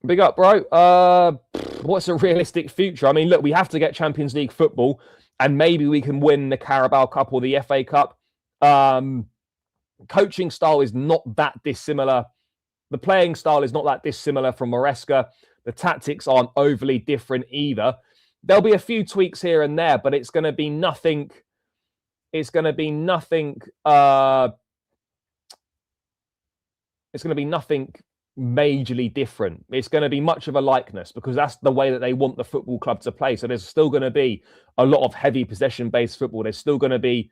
Big up, bro. What's a realistic future? I mean, look, we have to get Champions League football, and maybe we can win the Carabao Cup or the FA Cup. Coaching style is not that dissimilar. The playing style is not that dissimilar from Moresca. The tactics aren't overly different either. There'll be a few tweaks here and there, but it's going to be nothing. It's going to be nothing. It's going to be nothing majorly different. It's going to be much of a likeness because that's the way that they want the football club to play. So there's still going to be a lot of heavy possession-based football. There's still going to be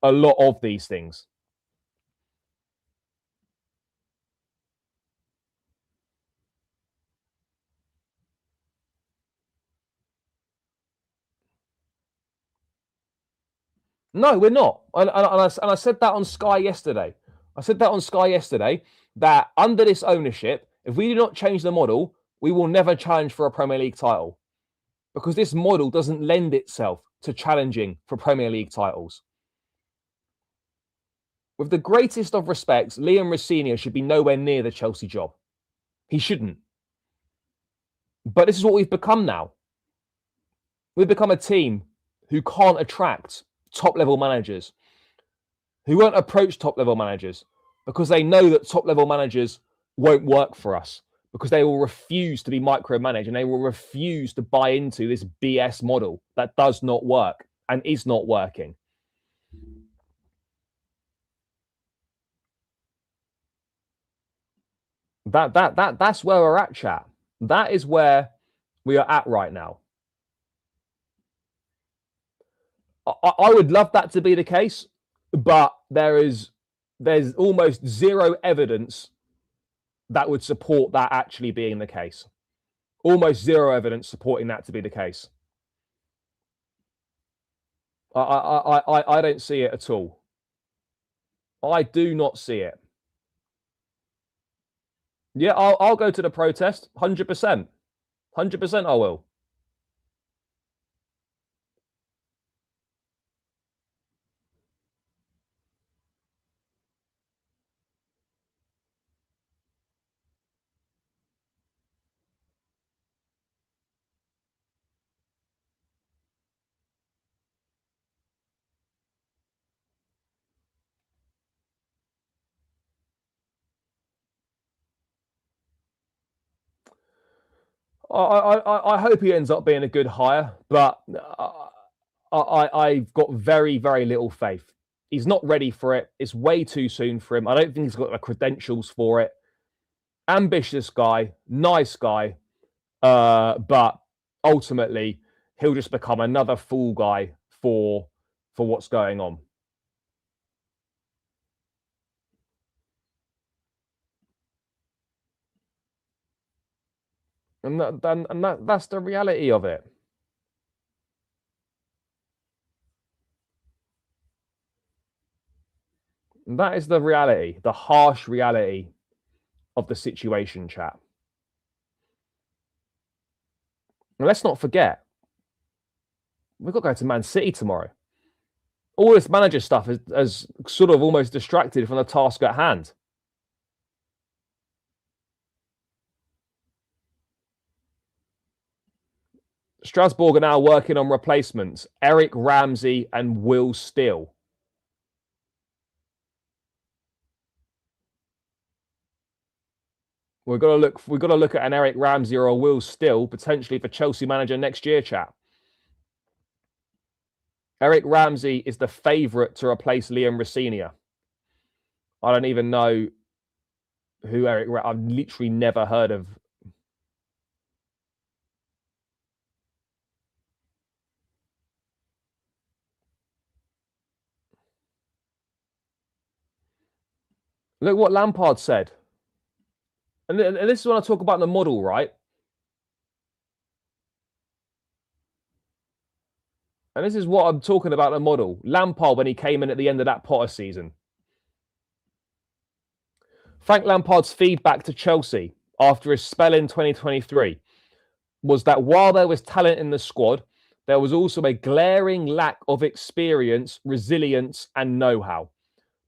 a lot of these things. No, we're not. And I said that on Sky yesterday. I said that on Sky yesterday that under this ownership, if we do not change the model, we will never challenge for a Premier League title because this model doesn't lend itself to challenging for Premier League titles. With the greatest of respects, Liam Rosenior should be nowhere near the Chelsea job. He shouldn't. But this is what we've become now. We've become a team who can't attract top-level managers, who won't approach top-level managers because they know that top-level managers won't work for us because they will refuse to be micromanaged and they will refuse to buy into this BS model that does not work and is not working. That's where we're at, chat. That is where we are at right now. I would love that to be the case, but there's almost zero evidence that would support that actually being the case. Almost zero evidence supporting that to be the case. I don't see it at all. I do not see it. Yeah, I'll go to the protest, 100%. 100% I will. I hope he ends up being a good hire, but I've got very, very little faith. He's not ready for it. It's way too soon for him. I don't think he's got the credentials for it. Ambitious guy, nice guy, but ultimately he'll just become another fool guy for what's going on. And that's the reality of it. And that is the reality, the harsh reality of the situation, chat. And let's not forget, we've got to go to Man City tomorrow. All this manager stuff has sort of almost distracted from the task at hand. Strasbourg are now working on replacements. Eric Ramsey and Will Steele. We've got to look at an Eric Ramsey or a Will Steele potentially for Chelsea manager next year, chap. Eric Ramsey is the favourite to replace Liam Rosenior. I don't even know who I've literally never heard of. Look what Lampard said. And this is when I talk about the model, right? And this is what I'm talking about, the model. Lampard, when he came in at the end of that Potter season. Frank Lampard's feedback to Chelsea after his spell in 2023 was that while there was talent in the squad, there was also a glaring lack of experience, resilience, and know-how.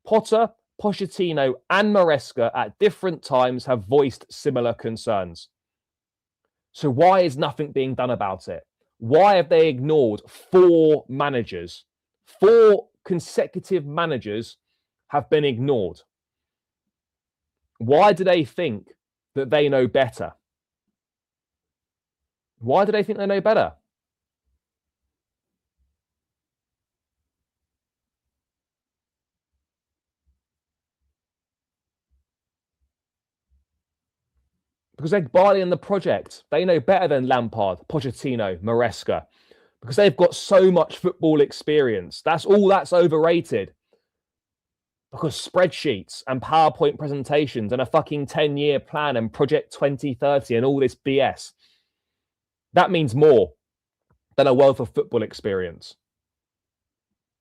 Potter, Pochettino, and Moresca at different times have voiced similar concerns. So why is nothing being done about it? Why have they ignored 4 managers? 4 consecutive managers have been ignored. Why do they think that they know better? Why do they think they know better? Because they're barley in the project. They know better than Lampard, Pochettino, Moresca. Because they've got so much football experience. That's all that's overrated. Because spreadsheets and PowerPoint presentations and a fucking 10-year plan and Project 2030 and all this BS, that means more than a wealth of football experience.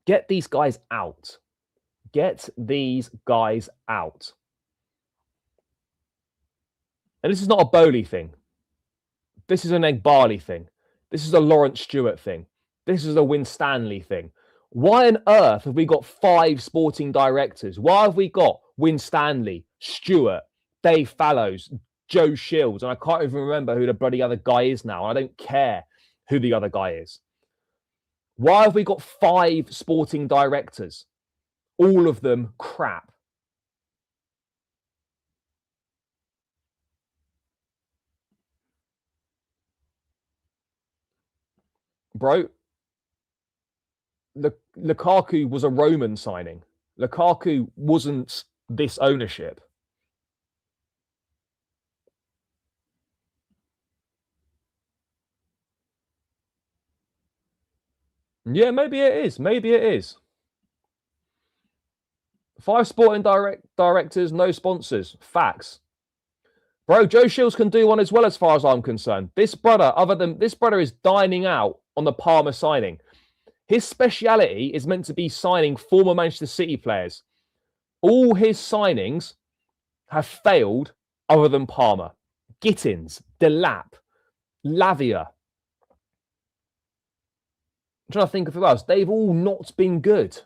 Get these guys out. Get these guys out. And this is not a Bowley thing. This is an Egg Barley thing. This is a Lawrence Stewart thing. This is a Winstanley thing. Why on earth have we got 5 sporting directors? Why have we got Winstanley, Stewart, Dave Fallows, Joe Shields? And I can't even remember who the bloody other guy is now. I don't care who the other guy is. Why have we got 5 sporting directors? All of them crap. Bro, Lukaku was a Roman signing. Lukaku wasn't this ownership. Yeah, maybe it is. Maybe it is. 5 sporting directors, no sponsors. Facts. Bro, Joe Shields can do one as well, as far as I'm concerned. This brother is dining out on the Palmer signing. His speciality is meant to be signing former Manchester City players. All his signings have failed other than Palmer. Gittins, Delap, Lavia. I'm trying to think of who else. They've all not been good.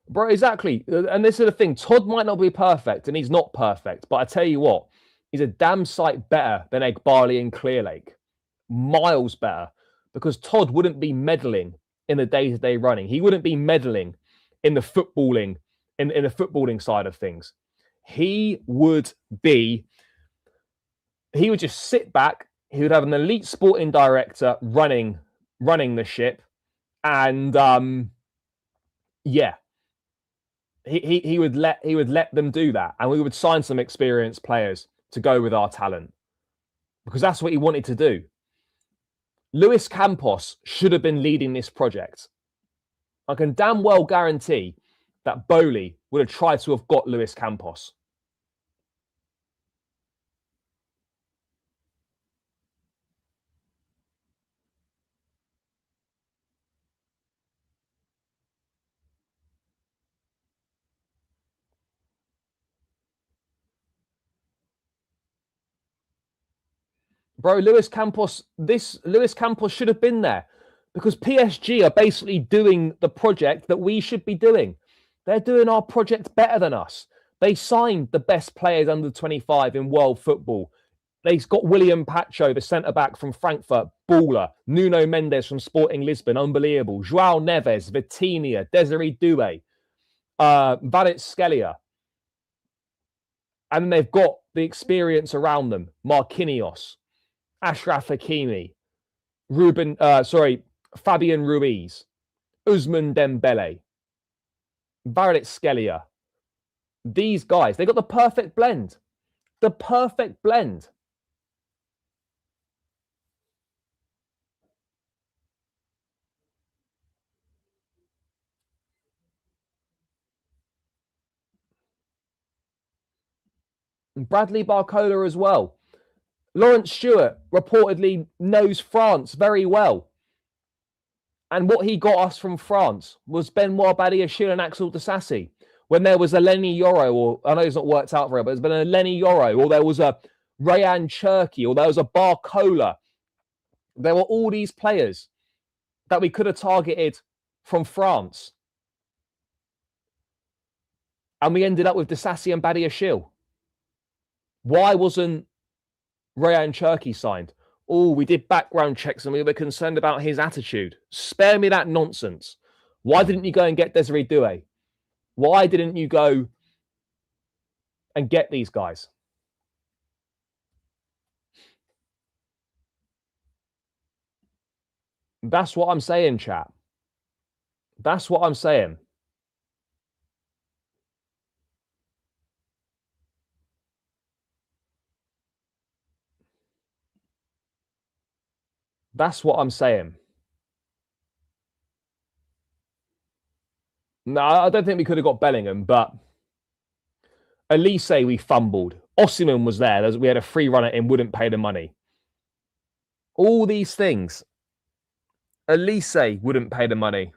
Bro, exactly. And this is the thing. Todd might not be perfect, and he's not perfect. But I tell you what, he's a damn sight better than Egg Barley and Clearlake. Miles better. Because Todd wouldn't be meddling in the day-to-day running. He wouldn't be meddling in the footballing, in the footballing side of things. He would just sit back. He would have an elite sporting director running the ship. And yeah. He would let them do that, and we would sign some experienced players to go with our talent, because that's what he wanted to do. Luis Campos should have been leading this project. I can damn well guarantee that Bowley would have tried to have got Luis Campos. Bro, Luis Campos should have been there because PSG are basically doing the project that we should be doing. They're doing our project better than us. They signed the best players under 25 in world football. They've got William Pacho, the centre-back from Frankfurt, baller. Nuno Mendes from Sporting Lisbon, unbelievable. João Neves, Vitinha, Desiree Doué, Kvaratskhelia. And then they've got the experience around them. Marquinhos, Ashraf Hakimi, Fabian Ruiz, Ousmane Dembele, Kvaratskhelia. These guys, they got the perfect blend. The perfect blend. Bradley Barcola as well. Lawrence Stewart reportedly knows France very well. And what he got us from France was Benoit Badiashile and Axel Disasi. When there was a Lenny Yoro, or I know it's not worked out for him, but there's been a Lenny Yoro, or there was a Rayan Cherki, or there was a Barcola. There were all these players that we could have targeted from France. And we ended up with Disasi and Badiashile. Why wasn't Rayan Cherki signed? Oh, we did background checks and we were concerned about his attitude. Spare me that nonsense. Why didn't you go and get Desiree Doué? Why didn't you go and get these guys? That's what I'm saying, chat. That's what I'm saying. That's what I'm saying. No, I don't think we could have got Bellingham, but Elise we fumbled. Osimhen was there. We had a free run at him, wouldn't pay the money. All these things. Elise wouldn't pay the money.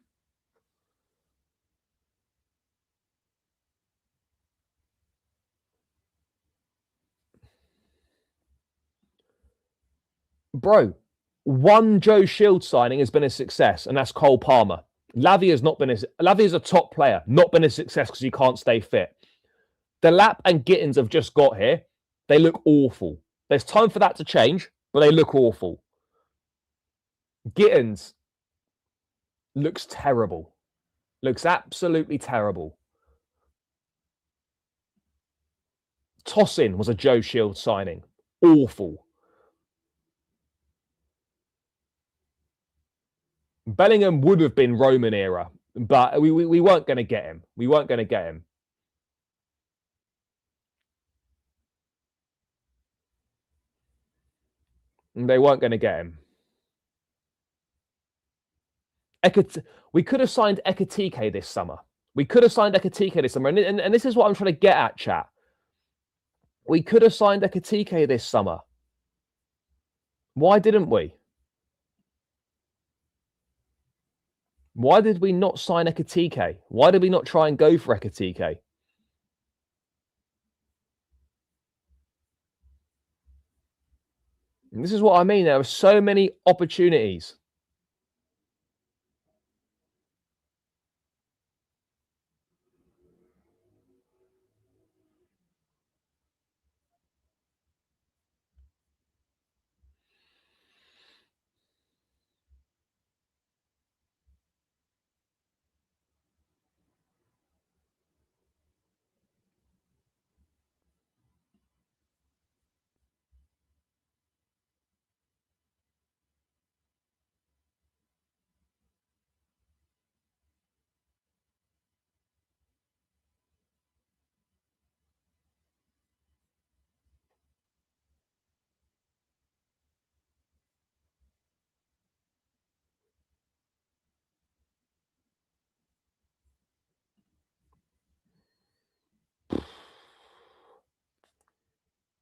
Bro, one Joe Shield signing has been a success, and that's Cole Palmer. Lavia's not been Lavia's a top player, not been a success because he can't stay fit. Delap and Gittins have just got here. They look awful. There's time for that to change, but they look awful. Gittins looks terrible. Looks absolutely terrible. Tossin was a Joe Shield signing. Awful. Bellingham would have been Roman era, but we weren't going to get him. We weren't going to get him. They weren't going to get him. We could have signed Ekatike this summer. We could have signed Ekatike this summer. And this is what I'm trying to get at, chat. We could have signed Ekatike this summer. Why didn't we? Why did we not sign Ekatike? Why did we not try and go for Ekatike? And this is what I mean. There are so many opportunities.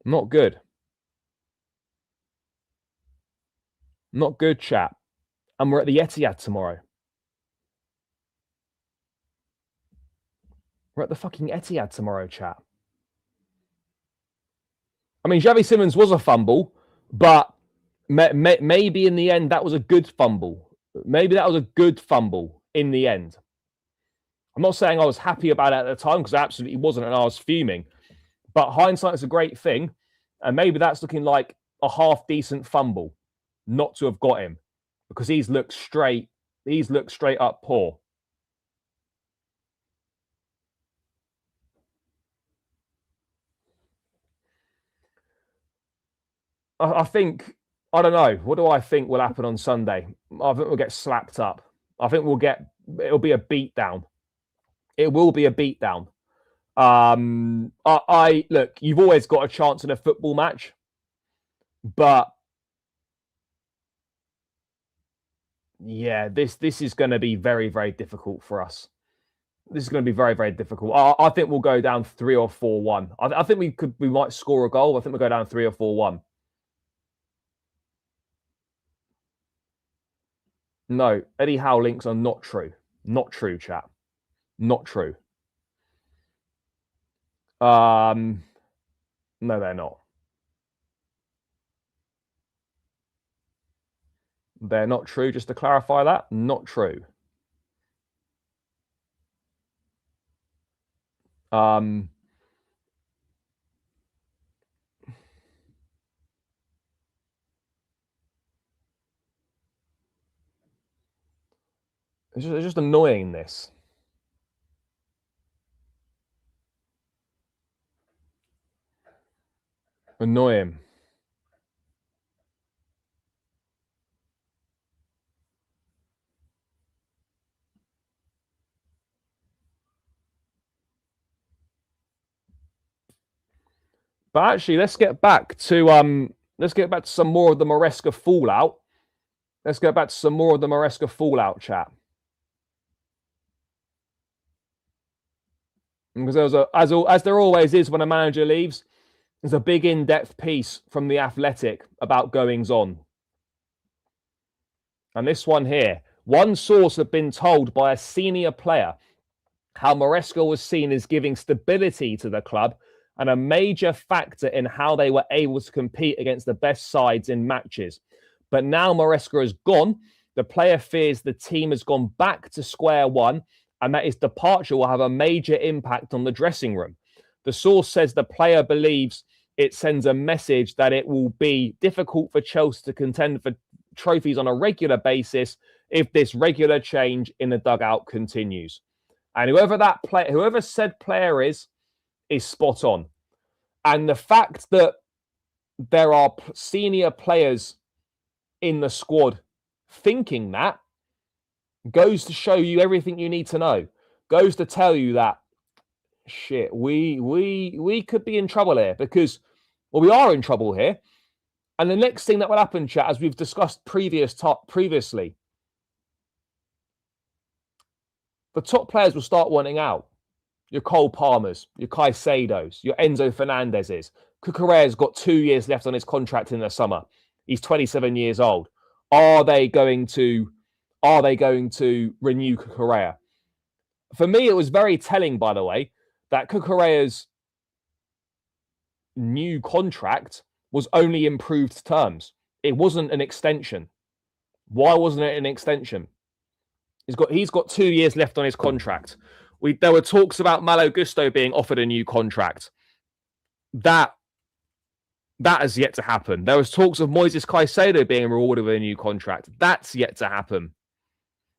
Not good. Not good, chat. And we're at the Etiad tomorrow. We're at the fucking Etiad tomorrow, chat. I mean, Xavi Simons was a fumble, but Maybe in the end, that was a good fumble. Maybe that was a good fumble in the end. I'm not saying I was happy about it at the time, because I absolutely wasn't, and I was fuming. But hindsight is a great thing. And maybe that's looking like a half decent fumble not to have got him, because he's looked straight up poor. I think, I don't know. What do I think will happen on Sunday? I think we'll get slapped up. I think it'll be a beatdown. It will be a beatdown. I look, you've always got a chance in a football match, but yeah, this is going to be very, very difficult for us. This is going to be very, very difficult. I think we'll go down 3 or 4-1. I think we might score a goal. I think we'll go down 3 or 4-1. No, Eddie Howe links are not true. Not true, chat. Not true. No, they're not. They're not true. Just to clarify that, not true. It's just annoying, this. Annoying. But actually, let's get back to some more of the Moresca fallout. Let's go back to some more of the Moresca fallout, chat. Because there was as there always is when a manager leaves, there's a big in-depth piece from The Athletic about goings on. And this one here, one source had been told by a senior player how Moresca was seen as giving stability to the club and a major factor in how they were able to compete against the best sides in matches. But now Moresca has gone, the player fears the team has gone back to square one, and that his departure will have a major impact on the dressing room. The source says the player believes it sends a message that it will be difficult for Chelsea to contend for trophies on a regular basis if this regular change in the dugout continues. And whoever said player is spot on. And the fact that there are senior players in the squad thinking that goes to show you everything you need to know. Goes to tell you that shit, we could be in trouble here, because we are in trouble here. And the next thing that will happen, chat, as we've discussed previously, the top players will start wanting out. Your Cole Palmers, your Caicedos, your Enzo Fernandezes. Cucurella's got 2 years left on his contract in the summer. He's 27 years old. Are they going to renew Cucurella? For me, it was very telling, by the way, that Cucurella's new contract was only improved terms. It wasn't an extension. Why wasn't it an extension? He's got 2 years left on his contract. There were talks about Malo Gusto being offered a new contract. That has yet to happen. There was talks of Moises Caicedo being rewarded with a new contract. That's yet to happen.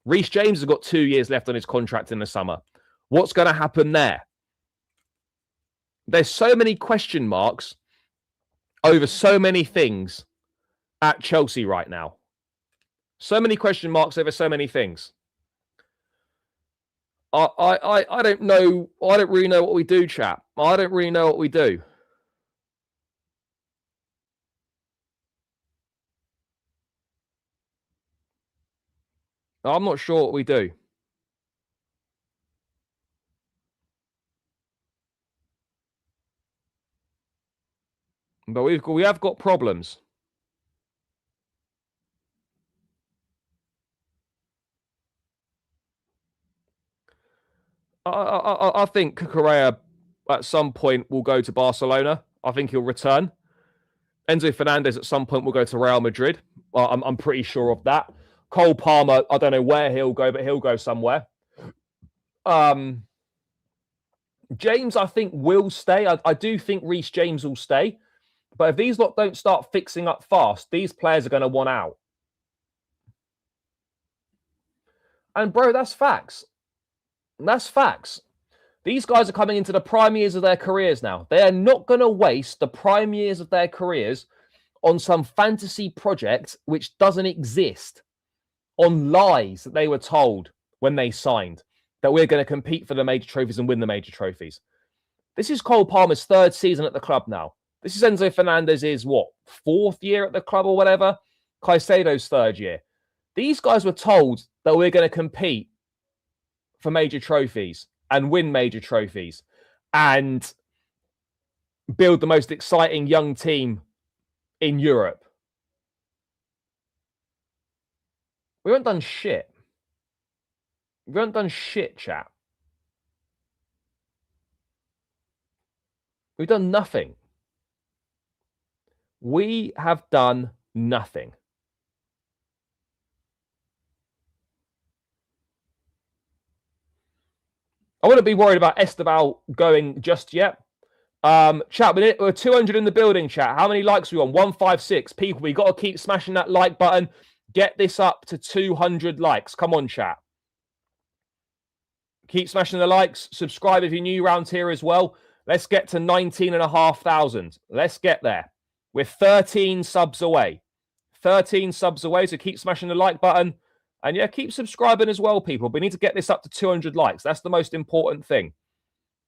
Reece James has got 2 years left on his contract in the summer. What's going to happen there? There's so many question marks over so many things at Chelsea right now. So many question marks over so many things. I don't know. I don't really know what we do, chap. I don't really know what we do. I'm not sure what we do. But we have got problems. I think Cucurella at some point will go to Barcelona. I think he'll return. Enzo Fernandez at some point will go to Real Madrid. Well, I'm pretty sure of that. Cole Palmer, I don't know where he'll go, but he'll go somewhere. James, I think, will stay. I do think Reece James will stay. But if these lot don't start fixing up fast, these players are going to want out. And, bro, that's facts. That's facts. These guys are coming into the prime years of their careers now. They are not going to waste the prime years of their careers on some fantasy project which doesn't exist, on lies that they were told when they signed, that we're going to compete for the major trophies and win the major trophies. This is Cole Palmer's third season at the club now. This is Enzo Fernandez's, fourth year at the club or whatever? Caicedo's third year. These guys were told that we're going to compete for major trophies and win major trophies and build the most exciting young team in Europe. We haven't done shit. We haven't done shit, chat. We've done nothing. We have done nothing. I wouldn't be worried about Esteban going just yet. Chat, we're 200 in the building, chat. How many likes are we on? 156. People, we got to keep smashing that like button. Get this up to 200 likes. Come on, chat. Keep smashing the likes. Subscribe if you're new around here as well. Let's get to 19,500. Let's get there. We're 13 subs away. 13 subs away, so keep smashing the like button. And yeah, keep subscribing as well, people. We need to get this up to 200 likes. That's the most important thing.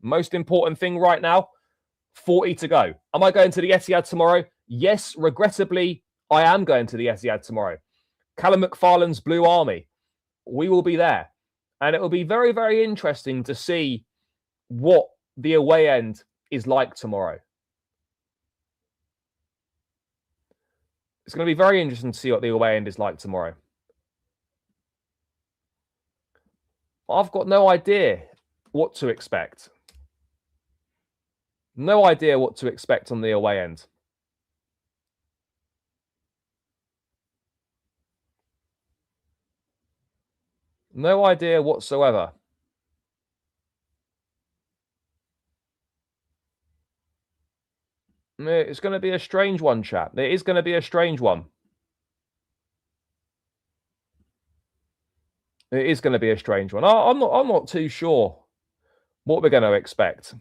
Most important thing right now, 40 to go. Am I going to the Etiad tomorrow? Yes, regrettably, I am going to the Etiad tomorrow. Callum McFarlane's Blue Army. We will be there. And it will be very, very interesting to see what the away end is like tomorrow. It's going to be very interesting to see what the away end is like tomorrow. I've got no idea what to expect. No idea what to expect on the away end. No idea whatsoever. It's going to be a strange one, chat. It is going to be a strange one. It is going to be a strange one. I'm not too sure what we're going to expect.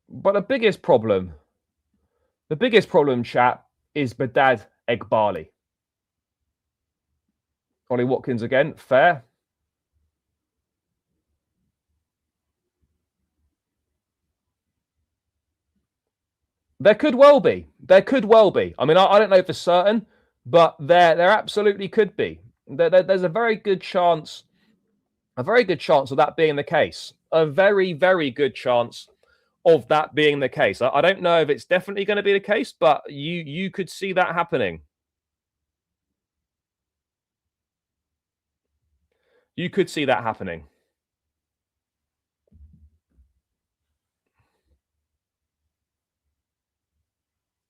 But the biggest problem, chat, is Badad Egbali. Ollie Watkins again, fair. There could well be. There could well be. I mean, I don't know for certain, but there absolutely could be. There's a very good chance. A very good chance of that being the case. A very, very good chance of that being the case. I don't know if it's definitely going to be the case, but you could see that happening. You could see that happening.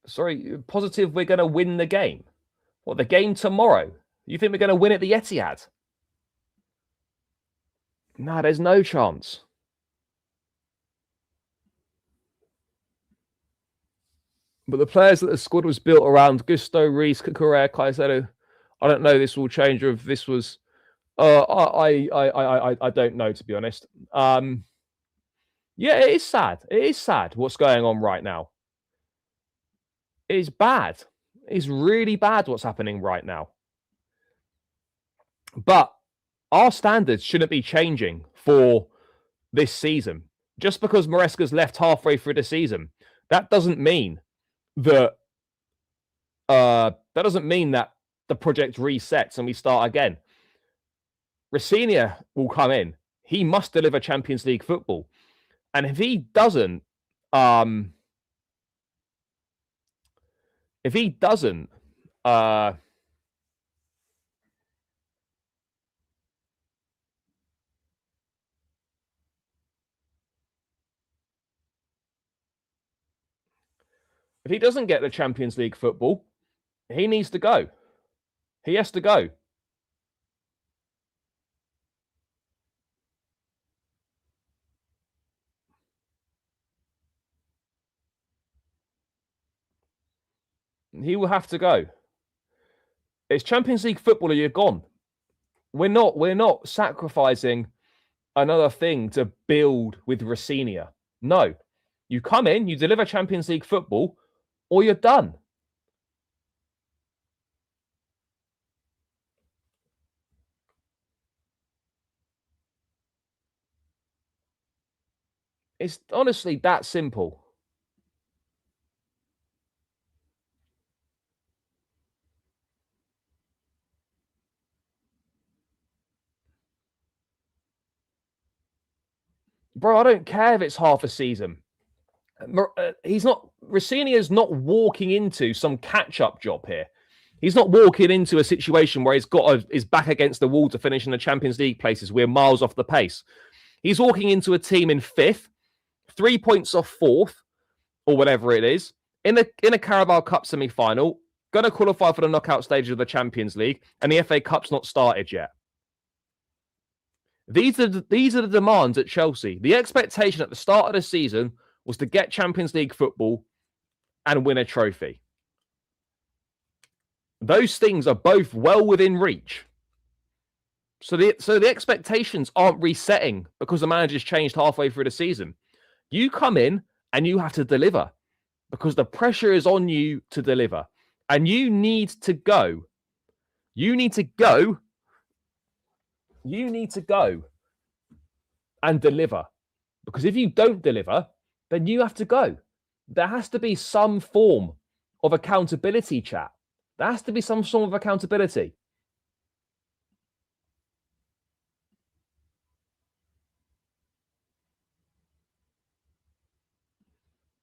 Sorry, positive we're going to win the game. What, the game tomorrow? You think we're going to win at the Etiad? No, there's no chance. But the players that the squad was built around, Gusto, Reece, Correa, Caicedo, I don't know this will change or if this was... I don't know, to be honest. Yeah, it is sad. It is sad what's going on right now. It is bad. It's really bad what's happening right now. But our standards shouldn't be changing for this season. Just because Moresca's left halfway through the season, that doesn't mean that the project resets and we start again. Rosenior will come in. He must deliver Champions League football. And if he doesn't, if he doesn't, if he doesn't get the Champions League football, he needs to go. He has to go. He will have to go. It's Champions League football or you're gone. We're not sacrificing another thing to build with Rosenior. No. You come in, you deliver Champions League football, or you're done. It's honestly that simple. Bro, I don't care if it's half a season. Rosenior's not walking into some catch-up job here. He's not walking into a situation where he's got his back against the wall to finish in the Champions League places. We're miles off the pace. He's walking into a team in 5th, 3 points off 4th, or whatever it is, in a Carabao Cup semi-final, going to qualify for the knockout stage of the Champions League, and the FA Cup's not started yet. These are the demands at Chelsea. The expectation at the start of the season was to get Champions League football and win a trophy. Those things are both well within reach. So the expectations aren't resetting because the manager's changed halfway through the season. You come in and you have to deliver because the pressure is on you to deliver. And you need to go. You need to go. You need to go and deliver. Because if you don't deliver, then you have to go. There has to be some form of accountability, chat. There has to be some form of accountability.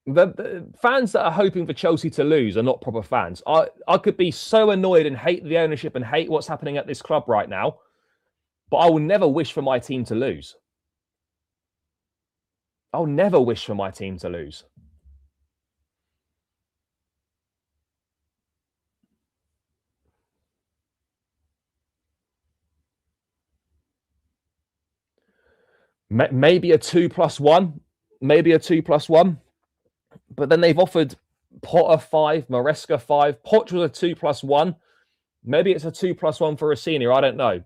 The fans that are hoping for Chelsea to lose are not proper fans. I could be so annoyed and hate the ownership and hate what's happening at this club right now, but I will never wish for my team to lose. I'll never wish for my team to lose. Maybe a 2+1. Maybe a 2+1. But then they've offered Potter 5, Moresca 5. Potter was a 2+1. Maybe it's a 2+1 for a senior. I don't know.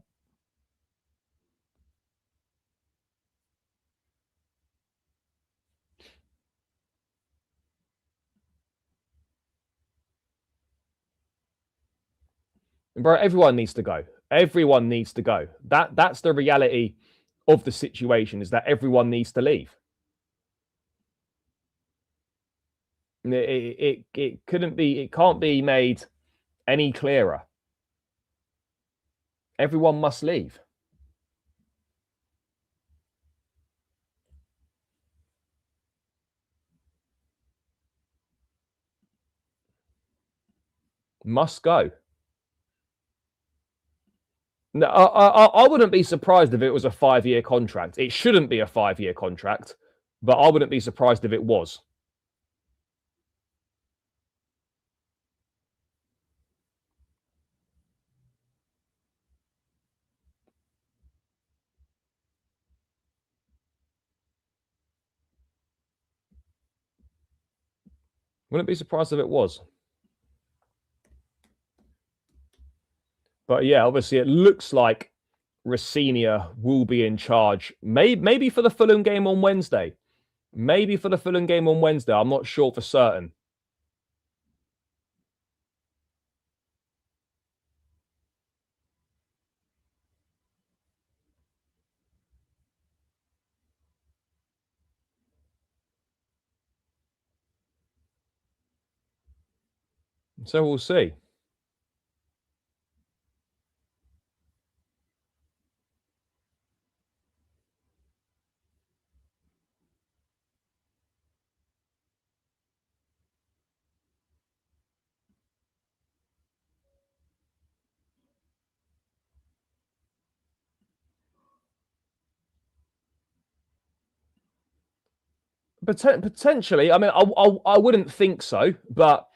Bro, everyone needs to go. Everyone needs to go. That's the reality of the situation, is that everyone needs to leave. It can't be made any clearer. Everyone must leave. Must go. No, I wouldn't be surprised if it was a 5-year contract. It shouldn't be a 5-year contract, but I wouldn't be surprised if it was. Wouldn't be surprised if it was. But yeah, obviously it looks like Rosenior will be in charge. Maybe for the Fulham game on Wednesday. Maybe for the Fulham game on Wednesday. I'm not sure for certain. So we'll see. Potentially. I mean, I wouldn't think so, but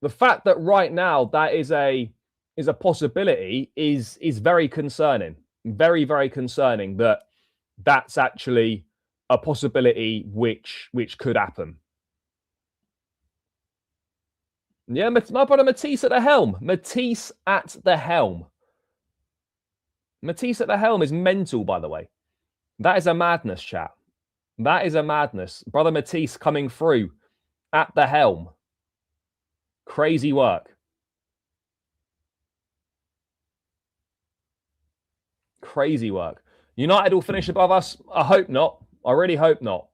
the fact that right now that is a possibility is very concerning. Very, very concerning that that's actually a possibility which could happen. Yeah, my brother Matisse at the helm. Matisse at the helm. Matisse at the helm is mental, by the way. That is a madness, chat. That is a madness. Brother Matisse coming through at the helm. Crazy work. Crazy work. United will finish above us. I hope not. I really hope not.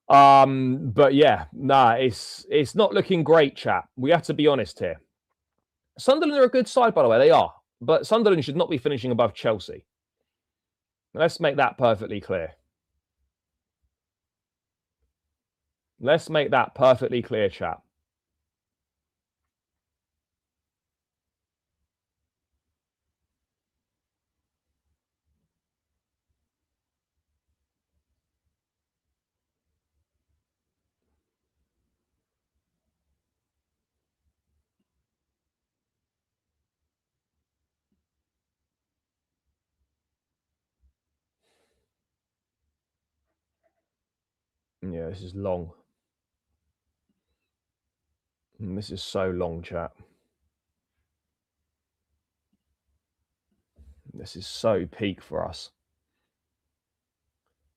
But yeah, nah, it's not looking great, chat. We have to be honest here. Sunderland are a good side, by the way. They are. But Sunderland should not be finishing above Chelsea. Let's make that perfectly clear. Let's make that perfectly clear, chat. Yeah, this is long. This is so long, chat. This is so peak for us.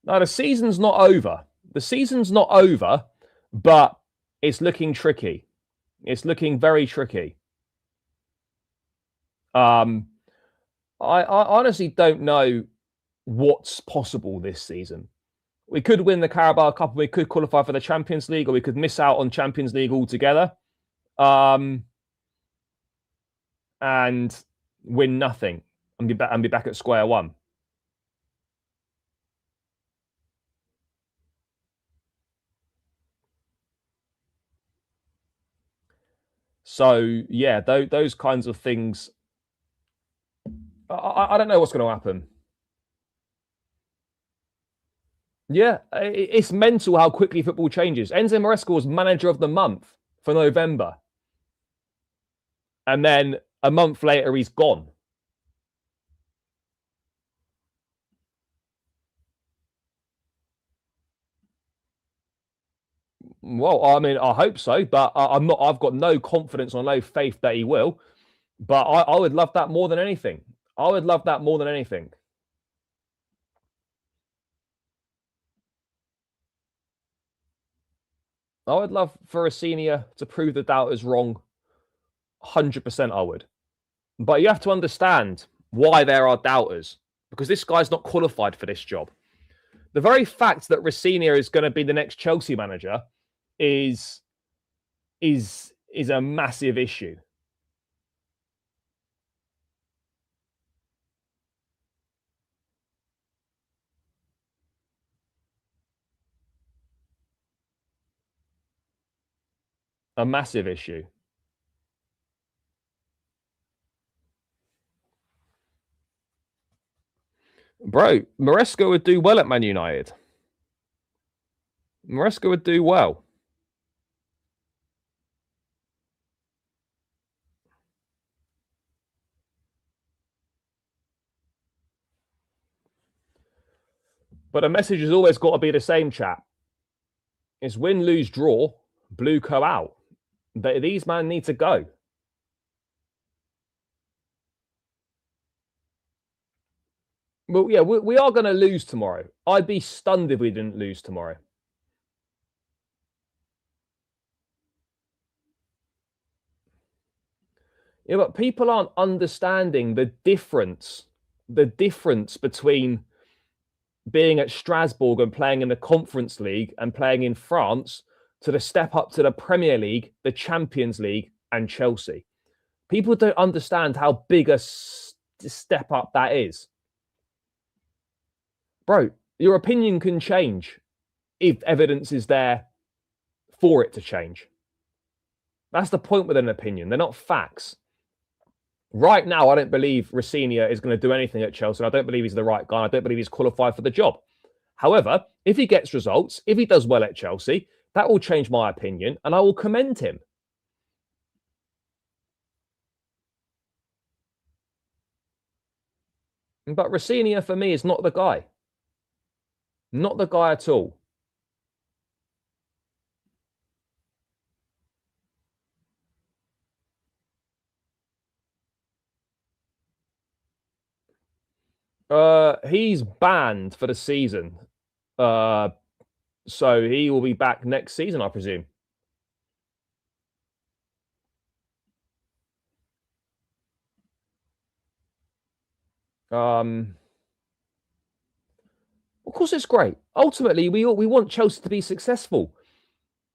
Now, the season's not over. The season's not over, but it's looking tricky. It's looking very tricky. I honestly don't know what's possible this season. We could win the Carabao Cup, we could qualify for the Champions League, or we could miss out on Champions League altogether. And win nothing and be back at square one. So yeah, those kinds of things. I don't know what's going to happen. Yeah, it's mental how quickly football changes. Enzo Maresca was manager of the month for November. And then a month later, he's gone. Well, I mean, I hope so, but I'm not. I've got no confidence or no faith that he will. But I would love that more than anything. I would love that more than anything. I would love for Rosenior to prove the doubters wrong. 100% I would. But you have to understand why there are doubters, because this guy's not qualified for this job. The very fact that Rosenior is going to be the next Chelsea manager is a massive issue. A massive issue. Bro, Moresca would do well at Man United. Moresca would do well. But the message has always got to be the same, chap. It's win, lose, draw, blue co out. These men need to go. Well, yeah, we are going to lose tomorrow. I'd be stunned if we didn't lose tomorrow. Yeah, but people aren't understanding the difference between being at Strasbourg and playing in the Conference League and playing in France to the step up to the Premier League, the Champions League, and Chelsea. People don't understand how big a step up that is. Bro, your opinion can change if evidence is there for it to change. That's the point with an opinion. They're not facts. Right now, I don't believe Rosenior is going to do anything at Chelsea. I don't believe he's the right guy. I don't believe he's qualified for the job. However, if he gets results, if he does well at Chelsea, that will change my opinion and I will commend him. But Rosenior, for me, is not the guy. Not the guy at all. He's banned for the season. So he will be back next season, I presume. Of course, it's great. Ultimately, we want Chelsea to be successful.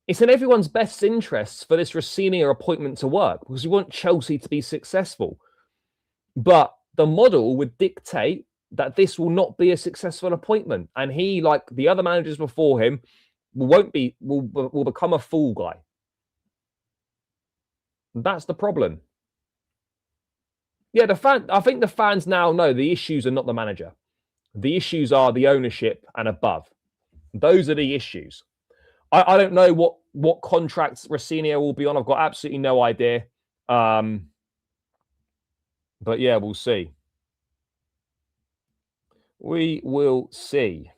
It's in everyone's best interests for this Rosenior appointment to work because we want Chelsea to be successful. But the model would dictate that this will not be a successful appointment, and he, like the other managers before him, will become a fool guy. That's the problem. Yeah, I think the fans now know the issues are not the manager. The issues are the ownership and above. Those are the issues. I don't know what contracts Rosenior will be on. I've got absolutely no idea. But yeah, we'll see. We will see.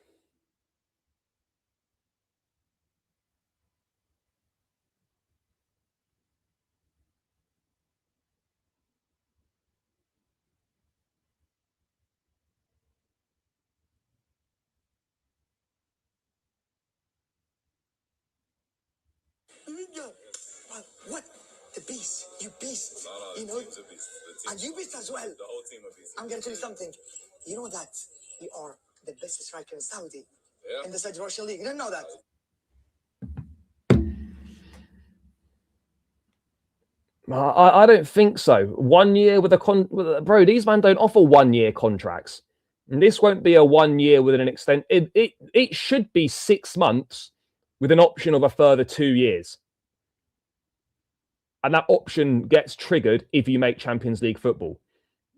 What? The beast. You beast. No, you know? The beast. And you beast as well. The whole team are beast. I'm going to tell you something. You know that you are the best striker in Saudi. Yeah. In the Saudi Russian League. You didn't know that. I don't think so. 1 year with a bro, these men don't offer 1 year contracts. And this won't be a 1 year with an extent. It should be 6 months with an option of a further 2 years. And that option gets triggered if you make Champions League football.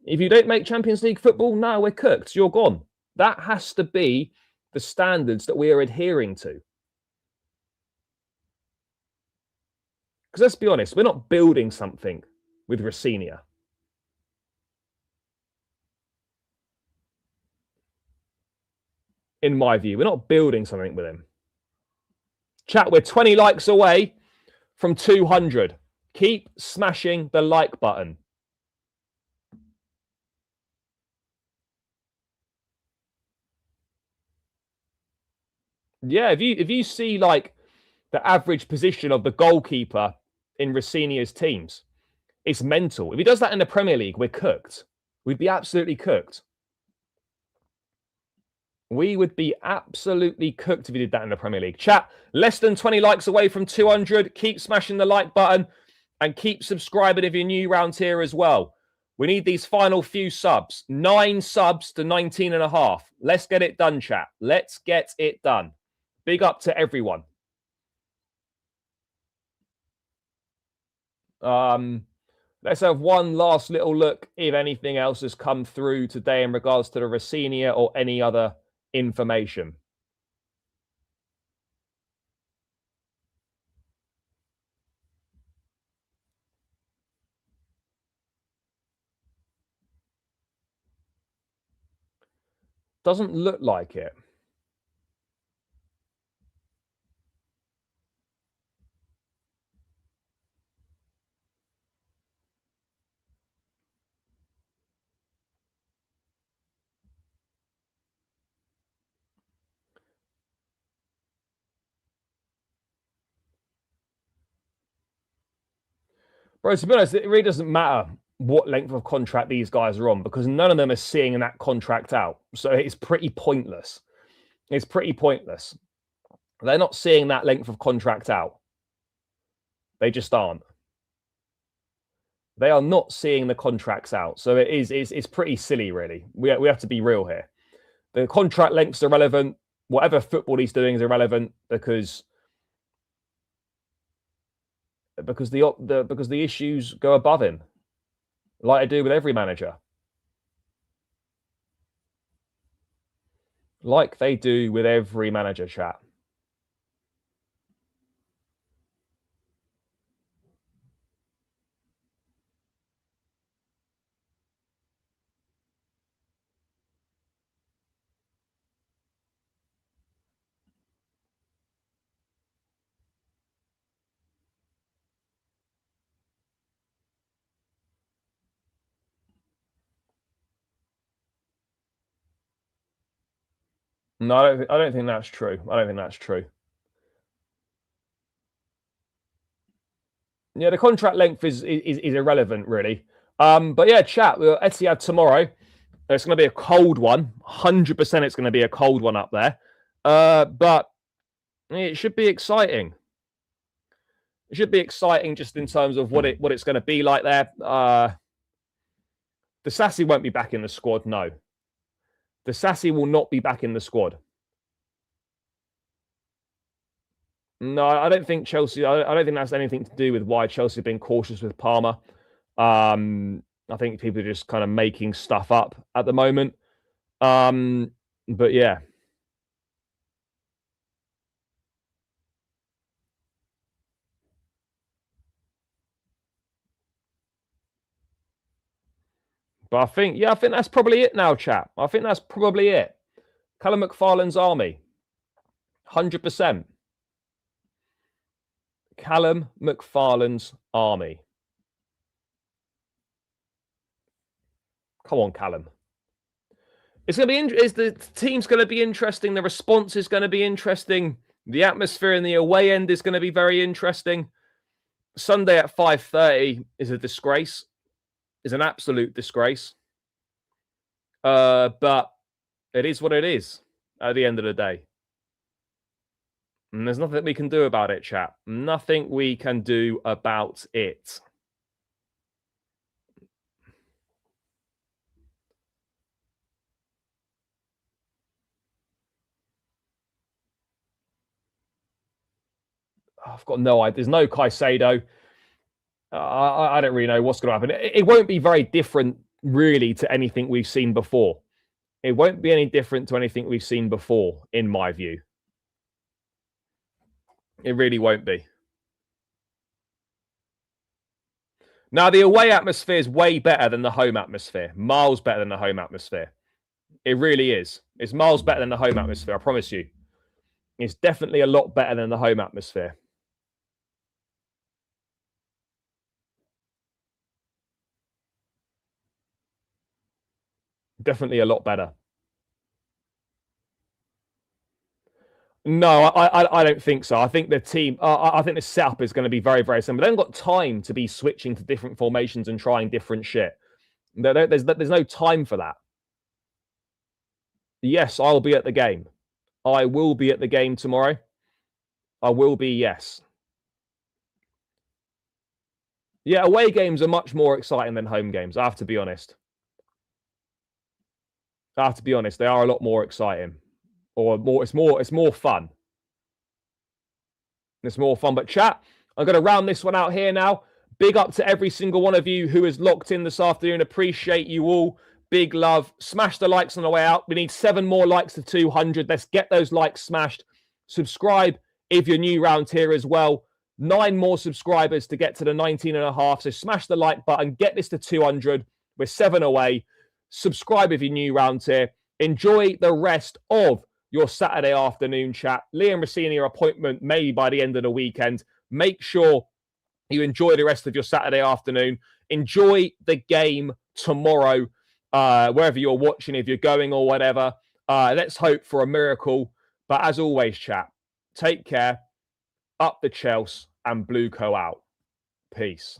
If you don't make Champions League football, no, we're cooked. You're gone. That has to be the standards that we are adhering to. Because let's be honest, we're not building something with Rosenior. In my view, we're not building something with him. Chat, we're 20 likes away from 200. Keep smashing the like button. Yeah, if you see like the average position of the goalkeeper in Rosenior's teams, it's mental. If he does that in the Premier League, we're cooked. We'd be absolutely cooked. We would be absolutely cooked if he did that in the Premier League. Chat, less than 20 likes away from 200. Keep smashing the like button and keep subscribing if you're new around here as well. We need these final few subs. 9 subs to 19 and a half. Let's get it done, chat. Let's get it done. Big up to everyone. Let's have one last little look if anything else has come through today in regards to the Rosenior or any other information. Doesn't look like it. Bro, to be honest, it really doesn't matter what length of contract these guys are on because none of them are seeing that contract out. So it's pretty pointless. It's pretty pointless. They're not seeing that length of contract out. They just aren't. They are not seeing the contracts out. So it's pretty silly, really. We have to be real here. The contract lengths are irrelevant. Whatever football he's doing is irrelevant because the issues go above him, like I do with every manager. Like they do with every manager, chat. No, I don't think that's true. I don't think that's true. Yeah, the contract length is irrelevant, really. But yeah, chat. Etiad tomorrow. It's going to be a cold one. 100% it's going to be a cold one up there. But it should be exciting. It should be exciting just in terms of what it's going to be like there. The Sassy won't be back in the squad, no. The Sassy will not be back in the squad. No, I don't think Chelsea... I don't think that's anything to do with why Chelsea have been cautious with Palmer. I think people are just kind of making stuff up at the moment. But yeah. But I think that's probably it now, chap. I think that's probably it. Callum McFarlane's army. 100%. Callum McFarlane's army. Come on, Callum. It's going to be the team's going to be interesting. The response is going to be interesting. The atmosphere in the away end is going to be very interesting. Sunday at 5:30 is a disgrace. Is an absolute disgrace. But it is what it is at the end of the day. And there's nothing we can do about it, chap. Nothing we can do about it. I've got no idea. There's no Caicedo. I don't really know what's going to happen. It won't be very different, really, to anything we've seen before. It won't be any different to anything we've seen before, in my view. It really won't be. Now, the away atmosphere is way better than the home atmosphere. Miles better than the home atmosphere. It really is. It's miles better than the home atmosphere, I promise you. It's definitely a lot better than the home atmosphere. Definitely a lot better. No, I don't think so. I think the team, I think the setup is going to be very, very similar. They haven't got time to be switching to different formations and trying different shit. There's no time for that. Yes, I'll be at the game. I will be at the game tomorrow. I will be, yes. Yeah, away games are much more exciting than home games. I have to be honest. They are a lot more exciting. Or more, it's more fun. It's more fun. But chat, I'm going to round this one out here now. Big up to every single one of you who is locked in this afternoon. Appreciate you all. Big love. Smash the likes on the way out. We need 7 more likes to 200. Let's get those likes smashed. Subscribe if you're new round here as well. 9 more subscribers to get to the 19.5. So smash the like button. Get this to 200. We're 7 away. Subscribe if you're new round here. Enjoy the rest of your Saturday afternoon, chat. Liam Rosenior appointment maybe by the end of the weekend. Make sure you enjoy the rest of your Saturday afternoon. Enjoy the game tomorrow, wherever you're watching, if you're going or whatever. Let's hope for a miracle. But as always, chat, take care. Up the Chelsea and Blue Co out. Peace.